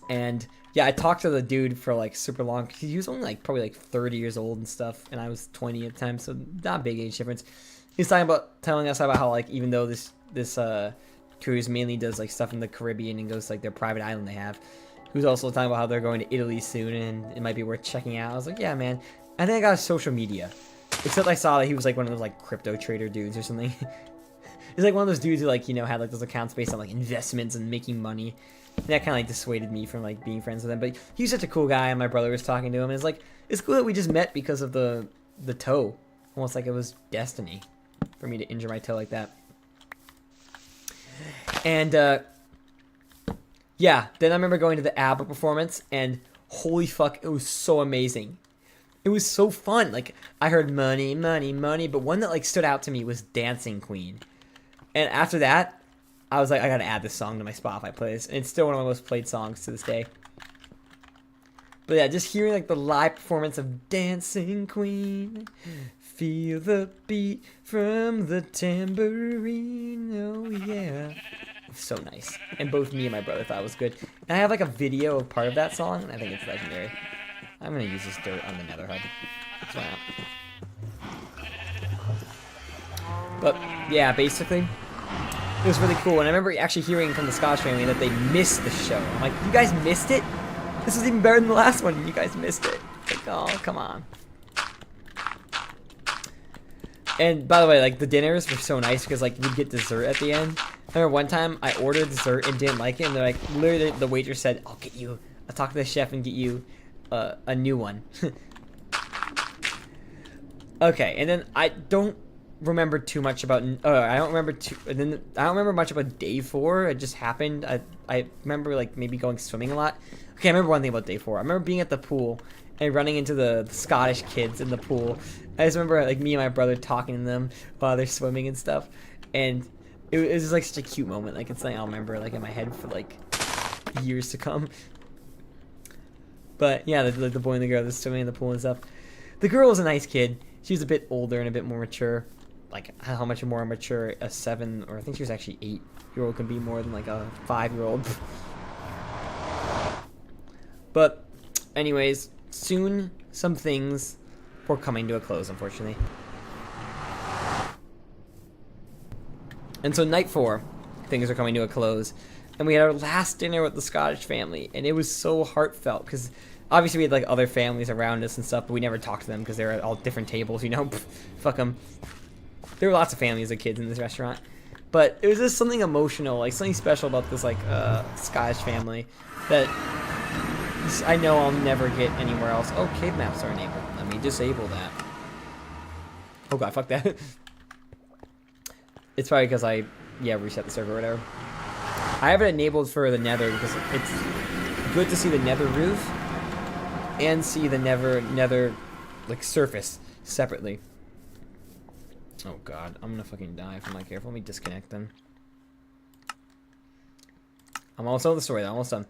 And yeah, I talked to the dude for like super long. He was only like probably like 30 years old and stuff, and I was 20 at the time, so not a big age difference. He's telling us about how like even though this cruise mainly does like stuff in the Caribbean and goes to like their private island they have. He was also talking about how they're going to Italy soon and it might be worth checking out. I was like, yeah, man. I think I got a social media. Except I saw that he was like one of those like crypto trader dudes or something. He's like one of those dudes who like, you know, had like those accounts based on like investments and making money. And that kind of like dissuaded me from like being friends with him. But he was such a cool guy, and my brother was talking to him. And it's like, it's cool that we just met because of the toe. Almost like it was destiny for me to injure my toe like that. And yeah, then I remember going to the ABBA performance, and holy fuck, it was so amazing. It was so fun. Like, I heard money, money, money, but one that like stood out to me was Dancing Queen. And after that, I was like, I gotta add this song to my Spotify playlist. And it's still one of my most played songs to this day. But yeah, just hearing like the live performance of Dancing Queen Feel the beat from the tambourine. Oh yeah. So nice. And both me and my brother thought it was good. And I have like a video of part of that song, and I think it's legendary. I'm gonna use this dirt on the nether hub. That's why not. But yeah, basically, it was really cool. And I remember actually hearing from the Scottish family that they missed the show. I'm like, you guys missed it? This was even better than the last one, and you guys missed it. Like, oh, come on. And by the way, like the dinners were so nice because like we'd get dessert at the end. I remember one time I ordered dessert and didn't like it, and they're like, literally the waitress said, I'll talk to the chef and get you a new one. Okay, and then I don't remember too much about. I don't remember much about day 4. It just happened. I remember like maybe going swimming a lot. Okay, I remember one thing about day 4. I remember being at the pool and running into the Scottish kids in the pool. I just remember like me and my brother talking to them while they're swimming and stuff, and it was just like such a cute moment. Like it's something I'll remember like in my head for like years to come. But yeah, the boy and the girl that's swimming in the pool and stuff. The girl was a nice kid. She was a bit older and a bit more mature. Like how much more mature a 7, or I think she was actually 8-year-old can be more than like a 5-year-old. But anyways, soon some things were coming to a close, unfortunately. And so night 4, things are coming to a close. And we had our last dinner with the Scottish family, and it was so heartfelt because obviously we had like other families around us and stuff, but we never talked to them because they were at all different tables, you know. Fuck them. There were lots of families of kids in this restaurant, but it was just something emotional, like something special about this like Scottish family that I know I'll never get anywhere else. Oh, cave maps are enabled. Let me disable that. Oh god, fuck that. It's probably because I reset the server or whatever. I have it enabled for the nether because it's good to see the nether roof and see the nether like surface separately. Oh god, I'm gonna fucking die if I'm not careful. Let me disconnect them. I'm almost on the story though, almost done.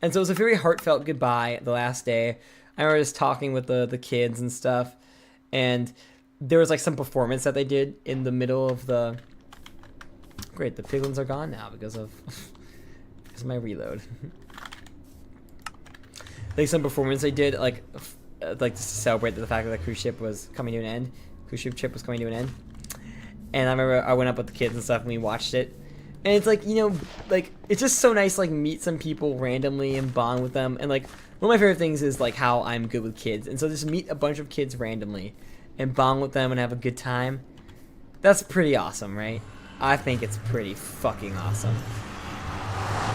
And so it was a very heartfelt goodbye the last day. I remember just talking with the kids and stuff, and there was like some performance that they did in the middle of the. Great, the piglins are gone now because of my reload. Like some performance they did, like to celebrate the fact that the cruise ship was coming to an end. Cruise ship trip was coming to an end. And I remember I went up with the kids and stuff and we watched it. And it's like, you know, like it's just so nice to like meet some people randomly and bond with them. And like one of my favorite things is like how I'm good with kids. And so just meet a bunch of kids randomly and bond with them and have a good time. That's pretty awesome, right? I think it's pretty fucking awesome.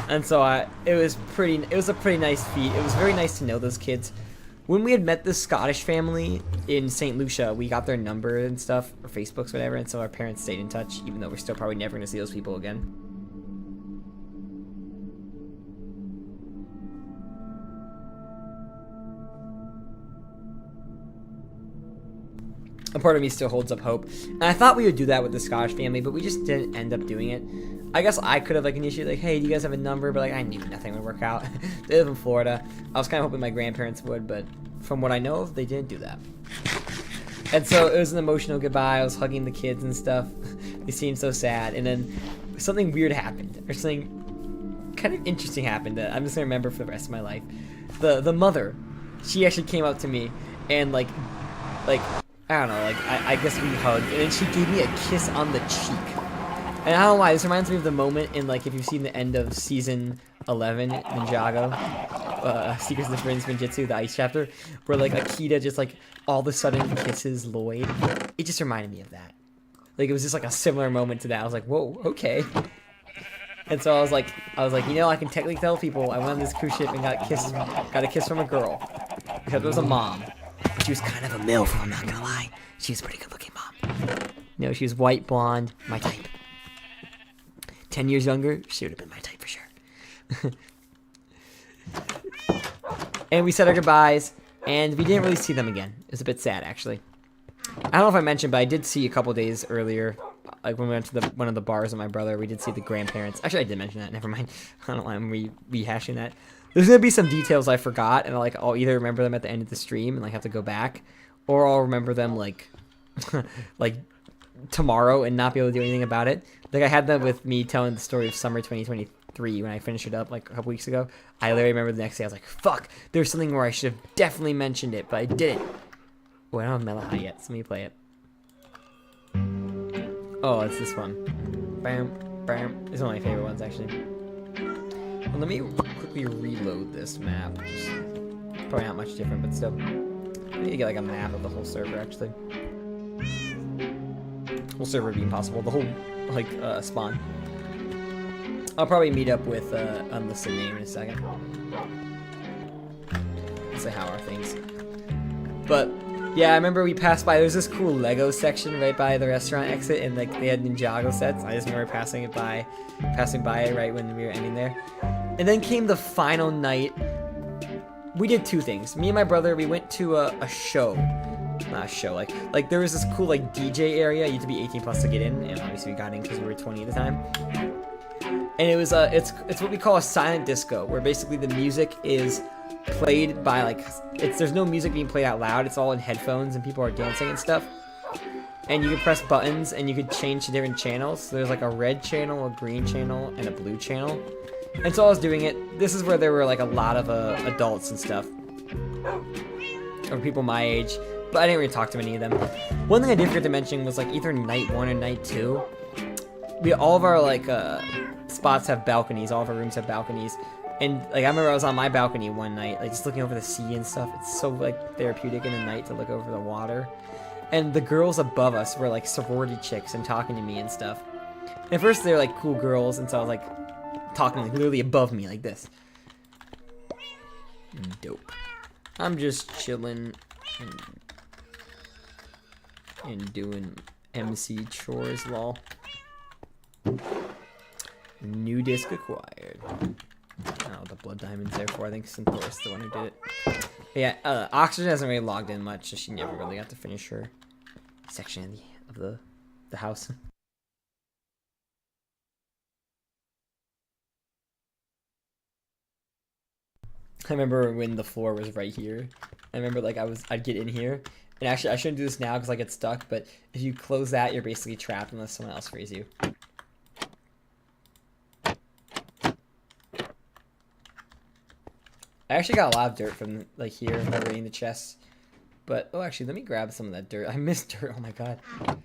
And so it was a pretty nice feat. It was very nice to know those kids. When we had met this Scottish family in St. Lucia, we got their number and stuff, or Facebooks, whatever, and so our parents stayed in touch, even though we're still probably never going to see those people again. A part of me still holds up hope. And I thought we would do that with the Scottish family, but we just didn't end up doing it. I guess I could have like initiated like, hey, do you guys have a number? But like I knew nothing would work out. They live in Florida. I was kind of hoping my grandparents would, but from what I know of, they didn't do that. And so it was an emotional goodbye. I was hugging the kids and stuff. They seemed so sad. And then something weird happened, or something kind of interesting happened that I'm just gonna remember for the rest of my life. The mother, she actually came up to me and like I don't know, like I guess we hugged, and then she gave me a kiss on the cheek. And I don't know why, this reminds me of the moment in like if you've seen the end of season 11 Ninjago, Secrets of the Forbidden Spinjitzu, the ice chapter, where like Akita just like all of a sudden kisses Lloyd. It just reminded me of that. Like it was just like a similar moment to that. I was like, whoa, okay. And so I was like, you know, I can technically tell people I went on this cruise ship and got a kiss from a girl because it was a mom. She was kind of a MILF, I'm not gonna lie. She was a pretty good looking mom. You know, she was white, blonde, my type. 10 years younger, she would have been my type for sure. And we said our goodbyes, and we didn't really see them again. It was a bit sad, actually. I don't know if I mentioned, but I did see a couple days earlier, like when we went to one of the bars with my brother, we did see the grandparents. Actually, I did mention that, never mind. I don't know why I'm rehashing that. There's gonna be some details I forgot, and I'll either remember them at the end of the stream and like have to go back, or I'll remember them like like tomorrow and not be able to do anything about it. Like I had that with me telling the story of summer 2023 when I finished it up like a couple weeks ago. I literally remember the next day I was like, fuck, there's something where I should have definitely mentioned it, but I didn't. Oh, I don't have Mellow High yet, so let me play it. Oh, it's this one. Bam, bam. It's one of my favorite ones, actually. Well, let me quickly reload this map. Just, probably not much different, but still. I need to get like a map of the whole server, actually. Whole server being possible, the whole like spawn. I'll probably meet up with unlisted name in a second. Say how are things. But yeah, I remember we passed by. There's this cool Lego section right by the restaurant exit, and like they had Ninjago sets. I just remember passing by it right when we were ending there. And then came the final night. We did two things. Me and my brother, we went to a show. Not a show, like there was this cool like DJ area. You had to be 18 plus to get in, and obviously we got in because we were 20 at the time. And it was it's what we call a silent disco, where basically the music is played by like there's no music being played out loud. It's all in headphones and people are dancing and stuff. And you can press buttons and you could change to different channels. So there's like a red channel, a green channel, and a blue channel. And so I was doing it. This is where there were like a lot of adults and stuff, or people my age. But I didn't really talk to many of them. One thing I did forget to mention was like either night 1 or night 2. All of our like spots have balconies. All of our rooms have balconies. And like I remember I was on my balcony one night, like just looking over the sea and stuff. It's so like therapeutic in the night to look over the water. And the girls above us were like sorority chicks and talking to me and stuff. And at first they were like cool girls, and so I was like talking like literally above me like this. Dope. I'm just chilling and doing MC chores, lol. New disc acquired. Oh, the blood diamond's there for. I think Cynthor's the one who did it. But yeah, Oxygen hasn't really logged in much, so she never really got to finish her section of the house. I remember when the floor was right here. I remember like I'd get in here, and actually I shouldn't do this now because I get stuck. But if you close that, you're basically trapped unless someone else frees you. I actually got a lot of dirt from like here by raiding the chests. But oh, actually, let me grab some of that dirt. I missed dirt. Oh my god. Let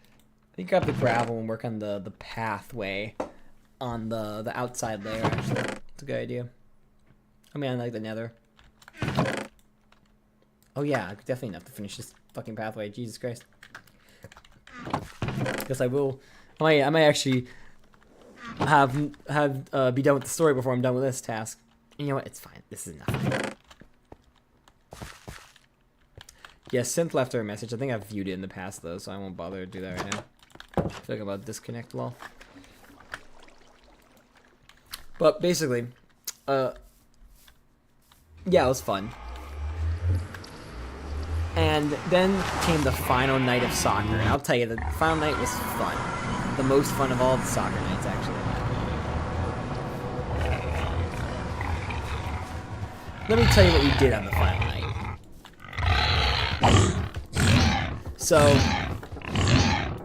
me grab the gravel and work on the pathway on the outside layer. Actually, it's a good idea. I mean, I like the nether. Oh yeah, definitely enough to finish this fucking pathway. Jesus Christ. Guess I will. I might actually have be done with the story before I'm done with this task. You know what? It's fine. This is enough. Yeah, Synth left her a message. I think I've viewed it in the past though, so I won't bother to do that right now. I feel like I'm about to disconnect lol. But basically, yeah, it was fun. And then came the final night of soccer. And I'll tell you, the final night was fun. The most fun of all the soccer nights, actually. Let me tell you what we did on the final night. So,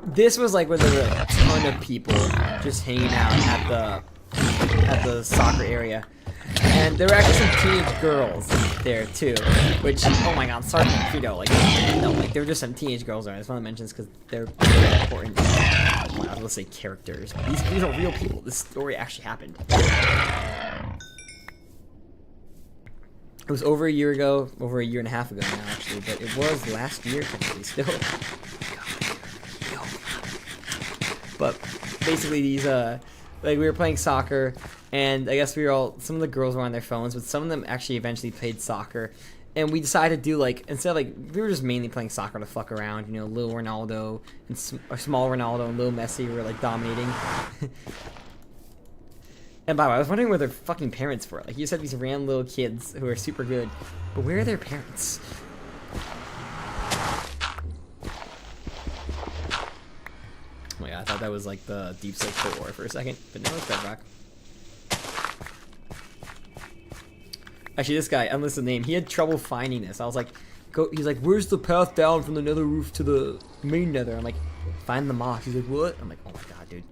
this was like where there were a ton of people just hanging out at the soccer area. And there were actually some teenage girls there too, which, oh my god, Sarfnic, you know, like, no, like, there were just some teenage girls there. I just want to mention this because they're very important. I was going to say characters, but these are real people. This story actually happened. It was over a year ago, over a year and a half ago now, actually, but it was last year, technically, still. But basically, these, like, we were playing soccer, and I guess some of the girls were on their phones, but some of them actually eventually played soccer. And we decided to do, like, instead of, like, we were just mainly playing soccer to fuck around, you know, little Ronaldo, and small Ronaldo and little Messi were, like, dominating. And by the way, I was wondering where their fucking parents were. Like, you said these random little kids who are super good, but where are their parents? Oh my god, I thought that was like the Deep Slate core for a second, but no, it's bedrock. Actually, this guy, unlisted name, he had trouble finding this. I was like, go. He's like, where's the path down from the nether roof to the main nether? I'm like, find the moss. He's like, what? I'm like, oh my god, dude.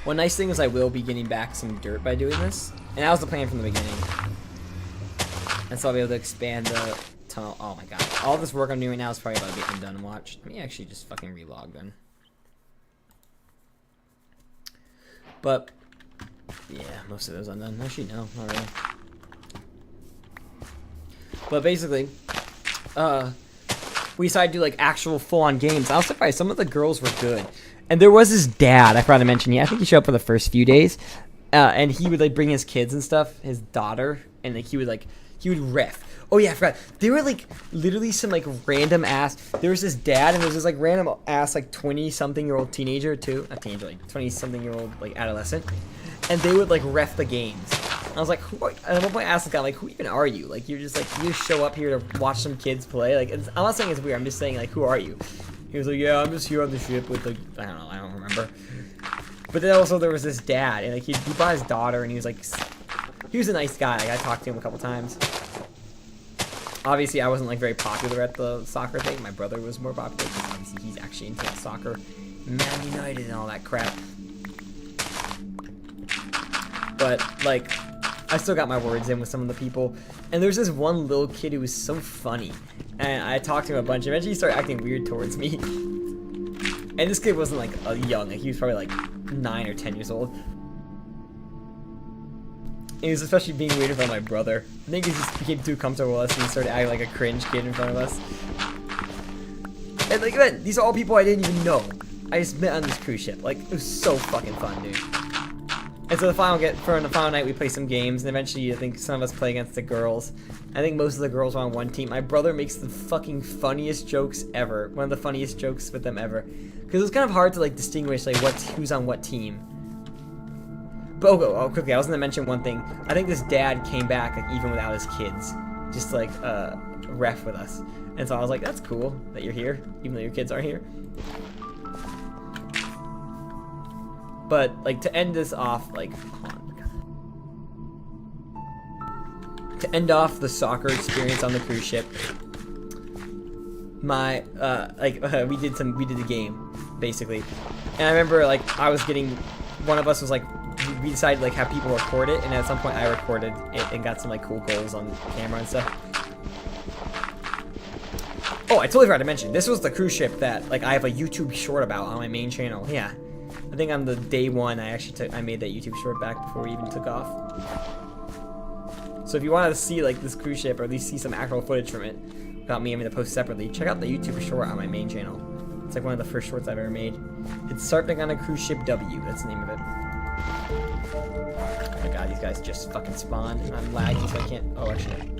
One nice thing is I will be getting back some dirt by doing this. And that was the plan from the beginning. And so I'll be able to expand the tunnel. Oh my god. All this work I'm doing right now is probably about to get done and watch. Let me actually just fucking relog then. But, yeah, most of those undone. Actually, no, not really. But basically, we decided to do like actual full-on games. I was surprised some of the girls were good. And there was his dad, I forgot to mention. Yeah, I think he showed up for the first few days. And he would like bring his kids and stuff, his daughter, and like he would ref. Oh yeah, I forgot. There were like literally some like random ass. There was this dad and there was this like random ass like 20-something-year-old teenager too. Not teenager, like 20-something-year-old like adolescent. And they would like ref the games. I was like, who are you? And at one point I asked the guy, like, who even are you? Like you're just like, you just show up here to watch some kids play. Like I'm not saying it's weird, I'm just saying like, who are you? He was like, yeah, I'm just here on the ship with like, I don't know, I don't remember. But then also there was this dad, and like he brought his daughter, and he was like, he was a nice guy. Like I talked to him a couple times. Obviously, I wasn't like very popular at the soccer thing. My brother was more popular because obviously he's actually into soccer, Man United and all that crap. But like, I still got my words in with some of the people. And there's this one little kid who was so funny. And I talked to him a bunch. Eventually he started acting weird towards me. And this kid wasn't like young. Like, he was probably like 9 or 10 years old. And he was especially being weird in front of my brother. I think he just became too comfortable with us and he started acting like a cringe kid in front of us. And like, man, these are all people I didn't even know. I just met on this cruise ship. Like, it was so fucking fun, dude. And so the final night we play some games, and eventually I think some of us play against the girls. I think most of the girls are on one team. My brother makes the fucking funniest jokes ever. One of the funniest jokes with them ever. Because it was kind of hard to like distinguish like who's on what team. But oh, quickly, I was gonna mention one thing. I think this dad came back like even without his kids, just like ref with us. And so I was like, that's cool that you're here, even though your kids aren't here. But like to end this off, like to end off the soccer experience on the cruise ship, my we did the game basically, and I remember like I was getting, one of us was like, we decided like have people record it, and at some point I recorded it and got some like cool goals on camera and stuff. Oh, I totally forgot to mention, this was the cruise ship that like I have a YouTube short about on my main channel. Yeah. I think on the day one, I made that YouTube short back before we even took off. So if you wanted to see like this cruise ship, or at least see some actual footage from it, without me having to post separately, check out the YouTube short on my main channel. It's like one of the first shorts I've ever made. It's Sarfnic on a Cruise Ship W. That's the name of it. Oh my god, these guys just fucking spawned, and I'm lagging, so I can't. Oh, actually,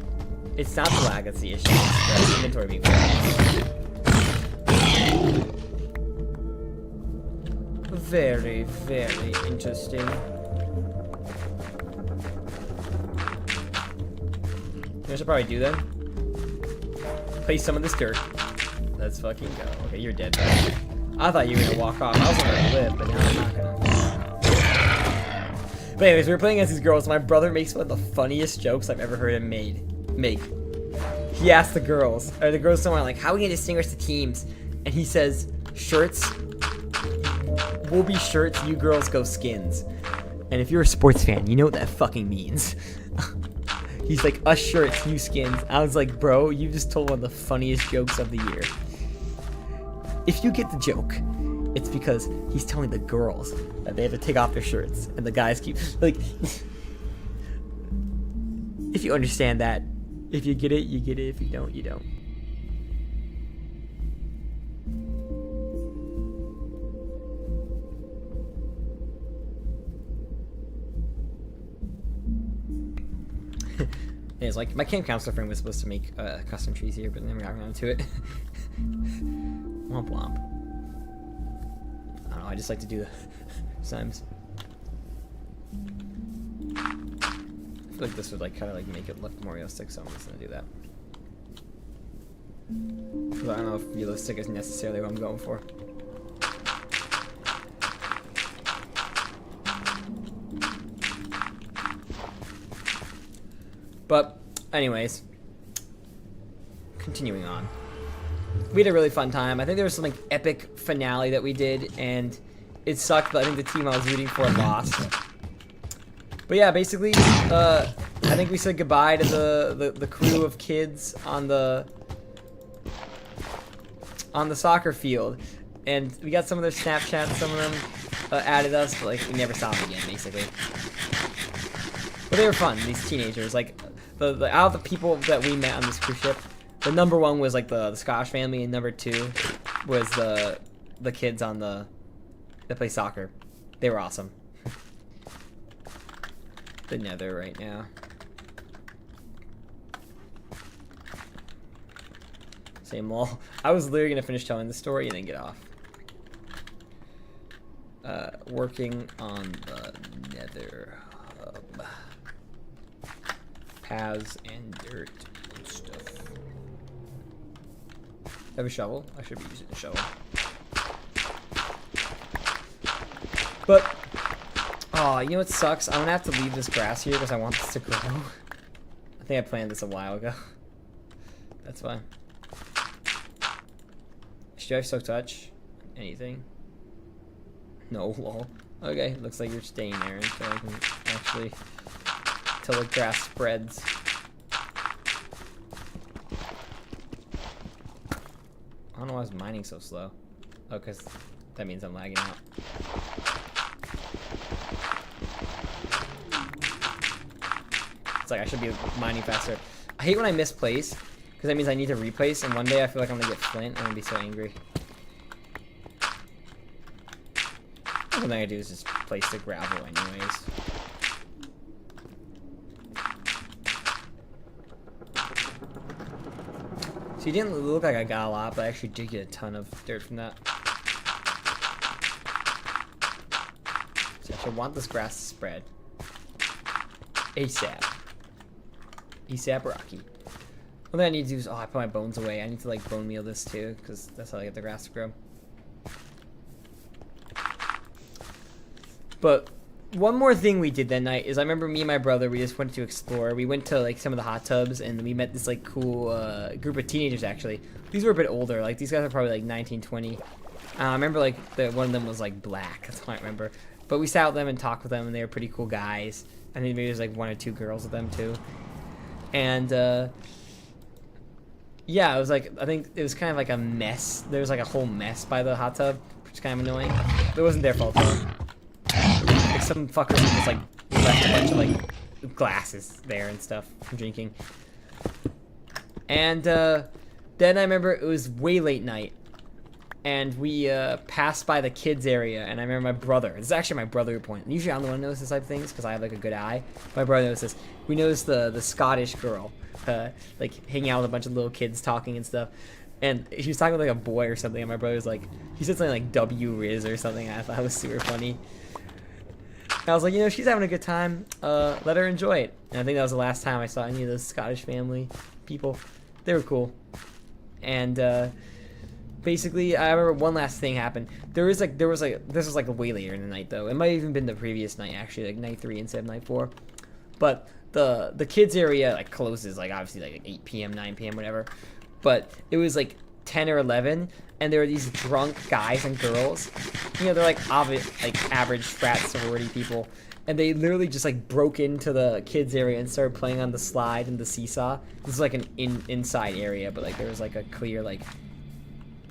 it's not the lag that's the issue. It's the inventory being full. Very, very interesting. You know what I should probably do then? Place some of this dirt. Let's fucking go. Okay, you're dead. I thought you were gonna walk off. I was gonna live, but now I'm not gonna. But anyways, we were playing against these girls. My brother makes one of the funniest jokes I've ever heard him make. He asked the girls, or the girls somewhere like, how are we gonna distinguish the teams? And he says, shirts. We'll be shirts, you girls go skins. And if you're a sports fan, you know what that fucking means. He's like, us shirts, you skins. I was like, bro, you just told one of the funniest jokes of the year. If you get the joke, it's because he's telling the girls that they have to take off their shirts, and the guys keep, like, if you understand that, if you get it, you get it. If you don't, you don't. It's like my camp counselor friend was supposed to make custom trees here, but then we got around to it. Womp womp. I don't know. I just like to do Sometimes. I feel like this would like kind of like make it look more realistic, so I'm just gonna do that. Because I don't know if realistic is necessarily what I'm going for. But, anyways, continuing on. We had a really fun time. I think there was some like epic finale that we did, and it sucked, but I think the team I was rooting for lost. But yeah, basically, I think we said goodbye to the crew of kids on the soccer field, and we got some of their Snapchats. Some of them added us, but like we never saw them again, basically. But they were fun. These teenagers, like. Out of the people that we met on this cruise ship, the number one was like the Scottish family, and number two was the kids on that play soccer. They were awesome. The Nether right now. Same lol. I was literally gonna finish telling the story and then get off. Working on the Nether hub. Paths and dirt and stuff. I have a shovel. I should be using a shovel. But, oh, you know what sucks? I'm gonna have to leave this grass here because I want this to grow. I think I planted this a while ago. That's fine. Should I have soak touch? Anything? No, lol. Okay, looks like you're staying there until I can actually... till the grass spreads. I don't know why I was mining so slow. Oh, because that means I'm lagging out. It's like I should be mining faster. I hate when I misplace, because that means I need to replace, and one day I feel like I'm gonna get flint, and I'm gonna be so angry. The only thing I do is just place the gravel anyways. So it didn't look like I got a lot, but I actually did get a ton of dirt from that. So I should want this grass to spread. ASAP. ASAP Rocky. One thing I need to do is, I put my bones away. I need to like bone meal this too, because that's how I get the grass to grow. But one more thing we did that night is I remember me and my brother, we just went to explore. We went to like some of the hot tubs and we met this like cool group of teenagers actually. These were a bit older, like these guys are probably like 19, 20. I remember like one of them was like black, that's what I remember. But we sat with them and talked with them and they were pretty cool guys. I think maybe there's like one or two girls with them too. And yeah, it was like, I think it was kind of like a mess. There was like a whole mess by the hot tub, which is kind of annoying. But it wasn't their fault though. Like some fuckers just like left a bunch of like glasses there and stuff from drinking. And then I remember it was way late night, and we passed by the kids area, and I remember my brother. This is actually my brother who pointed. Usually I'm the one who notices this type of things because I have like a good eye. My brother noticed this. We noticed the Scottish girl like hanging out with a bunch of little kids talking and stuff. And he was talking with like a boy or something, and my brother was like, he said something like W Riz or something. I thought it was super funny. And I was like, you know, she's having a good time. Let her enjoy it. And I think that was the last time I saw any of those Scottish family people. They were cool. And basically, I remember one last thing happened. This was like way later in the night though. It might have even been the previous night actually, like night 3 instead of night 4. But the kids area like closes like obviously like 8 p.m., 9 p.m., whatever. But it was like 10 or 11, and there were these drunk guys and girls. You know, they're like average frat sorority people, and they literally just like broke into the kids area and started playing on the slide and the seesaw. This is like an inside area, but like there was like a clear like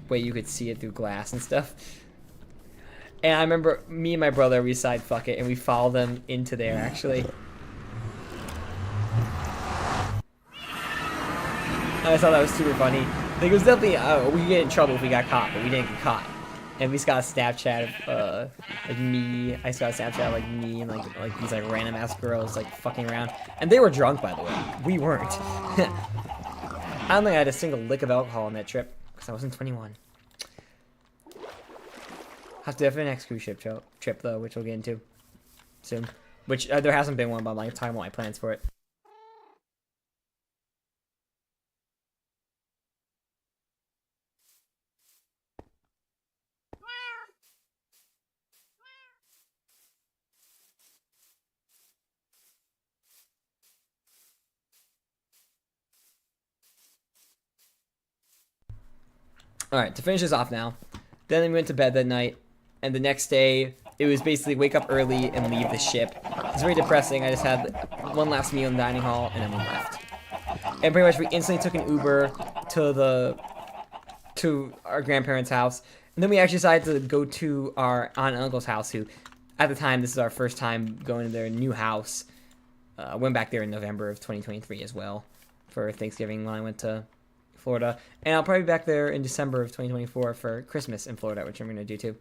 way you could see it through glass and stuff. And I remember me and my brother, we decided fuck it, and we followed them into there actually. I thought that was super funny. Like, it was definitely, we could get in trouble if we got caught, but we didn't get caught. And we just got a Snapchat of, like, me. I just got a Snapchat of, like, me and, like these, like, random-ass girls, like, fucking around. And they were drunk, by the way. We weren't. I don't think I had a single lick of alcohol on that trip, because I wasn't 21. have to have a next cruise ship trip though, which we'll get into soon. Which there hasn't been one, but I'm like talking about my plans for it. Alright, to finish this off now. Then we went to bed that night, and the next day, it was basically wake up early and leave the ship. It's very depressing. I just had one last meal in the dining hall, and then we left. And pretty much we instantly took an Uber to our grandparents' house. And then we actually decided to go to our aunt and uncle's house, who, at the time, this is our first time going to their new house. I went back there in November of 2023 as well for Thanksgiving when I went to Florida. And I'll probably be back there in December of 2024 for Christmas in Florida, which I'm going to do too.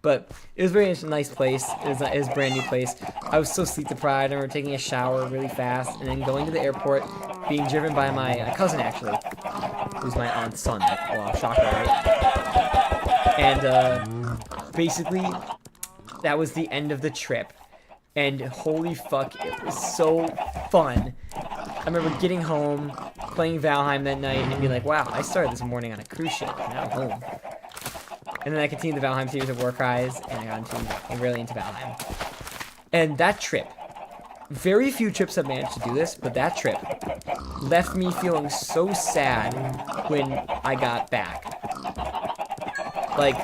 But it was a very nice place. It was a brand new place. I was so sleep deprived. I remember taking a shower really fast and then going to the airport, being driven by my cousin, actually, who's my aunt's son. Wow, shocker, right? And basically, that was the end of the trip. And holy fuck, it was so fun. I remember getting home, playing Valheim that night, and being like, wow, I started this morning on a cruise ship, now I'm home. And then I continued the Valheim series of Warcries, and I got really into Valheim. And that trip, very few trips have managed to do this, but that trip left me feeling so sad when I got back. Like,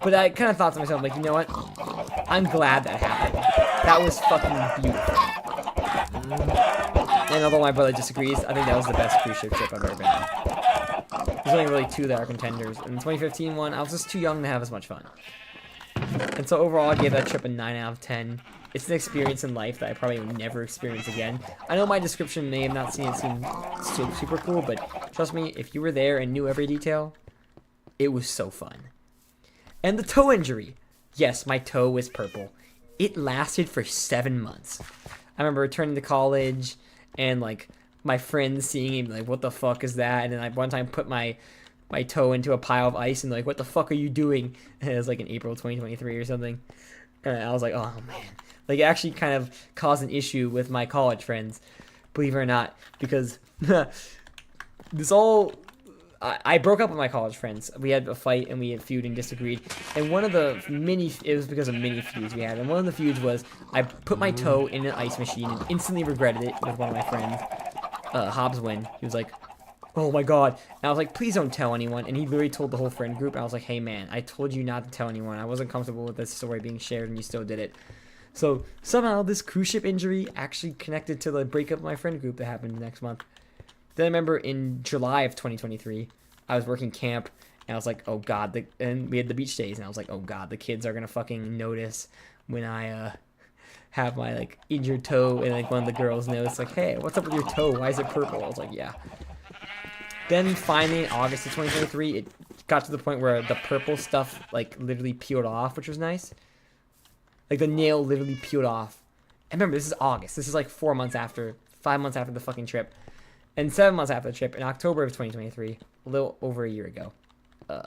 but I kind of thought to myself, like, you know what? I'm glad that happened. That was fucking beautiful. And although my brother disagrees, I think that was the best cruise ship trip I've ever been on. There's only really two that are contenders. And the 2015 one, I was just too young to have as much fun. And so overall, I gave that trip a 9 out of 10. It's an experience in life that I probably would never experience again. I know my description may have not seen it seem super cool, but trust me, if you were there and knew every detail, it was so fun. And the toe injury. Yes, my toe was purple. It lasted for 7 months. I remember returning to college and like my friends seeing him like, what the fuck is that? And then I one time put my toe into a pile of ice and like, what the fuck are you doing? And it was like in April 2023 or something. And I was like, oh man. Like it actually kind of caused an issue with my college friends, believe it or not, because this all I broke up with my college friends. We had a fight and we had feud and disagreed. And one of the it was because of mini feuds we had. And one of the feuds was I put my toe in an ice machine and instantly regretted it with one of my friends, Hobbs Win. He was like, oh my god. And I was like, please don't tell anyone. And he literally told the whole friend group. And I was like, hey man, I told you not to tell anyone. I wasn't comfortable with this story being shared and you still did it. So somehow this cruise ship injury actually connected to the breakup of my friend group that happened next month. Then I remember in July of 2023, I was working camp, and I was like, oh god, and we had the beach days, and I was like, oh god, the kids are gonna fucking notice when I have my like injured toe, and like one of the girls noticed, like, hey, what's up with your toe? Why is it purple? I was like, yeah. Then finally in August of 2023, it got to the point where the purple stuff like literally peeled off, which was nice. Like the nail literally peeled off. And remember, this is August. This is like 5 months after the fucking trip. And 7 months after the trip, in October of 2023, a little over a year ago,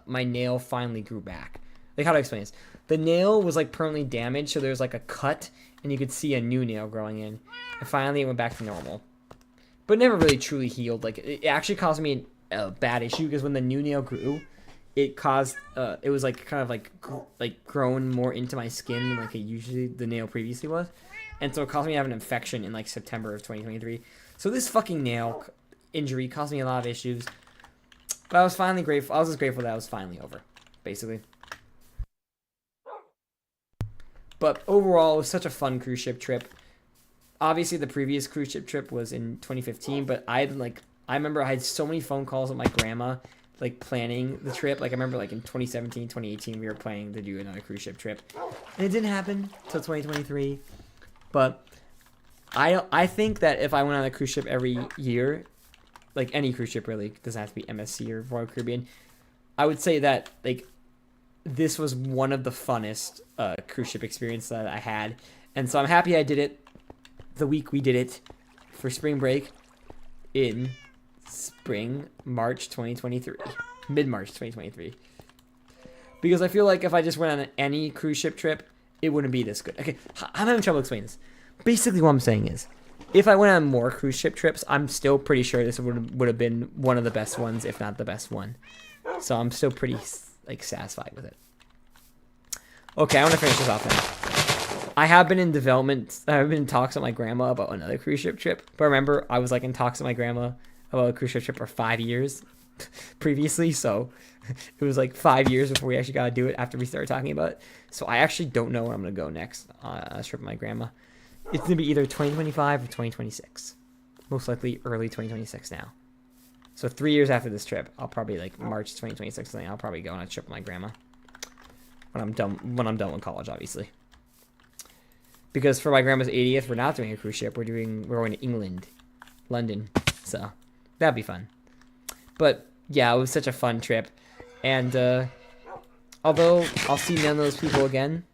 my nail finally grew back. Like, how do I explain this? The nail was, like, permanently damaged, so there was, like, a cut, and you could see a new nail growing in. And finally, it went back to normal. But it never really truly healed. Like, it actually caused me a bad issue, because when the new nail grew, it caused, it was, like, kind of, like grown more into my skin than, like, the nail previously was. And so it caused me to have an infection in, like, September of 2023. So this fucking nail injury caused me a lot of issues. But I was finally grateful. I was just grateful that it was finally over, basically. But overall, it was such a fun cruise ship trip. Obviously, the previous cruise ship trip was in 2015, but I remember I had so many phone calls with my grandma, like, planning the trip. Like, I remember, like, in 2017, 2018, we were planning to do another cruise ship trip. And it didn't happen until 2023. But I think that if I went on a cruise ship every year, like any cruise ship really, it doesn't have to be MSC or Royal Caribbean, I would say that like this was one of the funnest cruise ship experiences that I had. And so I'm happy I did it the week we did it for spring break in March 2023. Mid-March 2023. Because I feel like if I just went on any cruise ship trip, it wouldn't be this good. Okay, I'm having trouble explaining this. Basically, what I'm saying is, if I went on more cruise ship trips, I'm still pretty sure this would have been one of the best ones, if not the best one. So I'm still pretty like satisfied with it. Okay, I want to finish this off now. I have been in development. I've been in talks with my grandma about another cruise ship trip. But remember, I was like in talks with my grandma about a cruise ship trip for 5 years previously. So it was like 5 years before we actually got to do it after we started talking about it. So I actually don't know where I'm going to go next on a trip with my grandma. It's going to be either 2025 or 2026. Most likely early 2026 now. So 3 years after this trip, I'll probably like March 2026 something. I'll probably go on a trip with my grandma. When I'm done with college, obviously. Because for my grandma's 80th, we're not doing a cruise ship. We're going to England, London. So that'd be fun. But yeah, it was such a fun trip. And although I'll see none of those people again,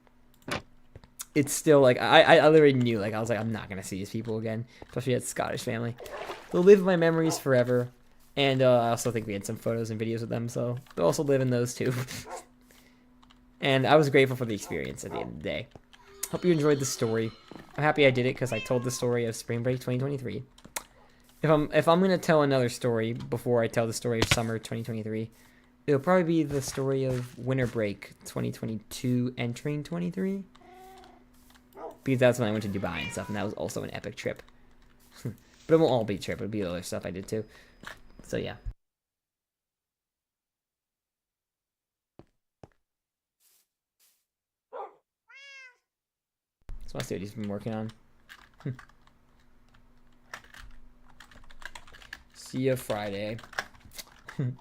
it's still like I literally knew, like I was like, I'm not gonna see these people again, especially that Scottish family. They'll live in my memories forever. And I also think we had some photos and videos with them, so they'll also live in those too. And I was grateful for the experience at the end of the day. Hope you enjoyed the story. I'm happy I did it because I told the story of Spring Break 2023. If I'm gonna tell another story before I tell the story of Summer 2023, it'll probably be the story of Winter Break 2022 entering 23. Because that's when I went to Dubai and stuff, and that was also an epic trip. But it won't all be a trip, it'll be other stuff I did too. So yeah. So let's see what he's been working on. See you Friday.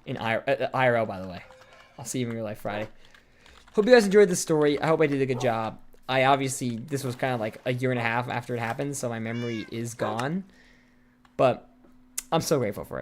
In IRL, by the way. I'll see you in real life Friday. Hope you guys enjoyed the story. I hope I did a good job. I obviously, this was kind of like a year and a half after it happened, so my memory is gone. But I'm so grateful for it.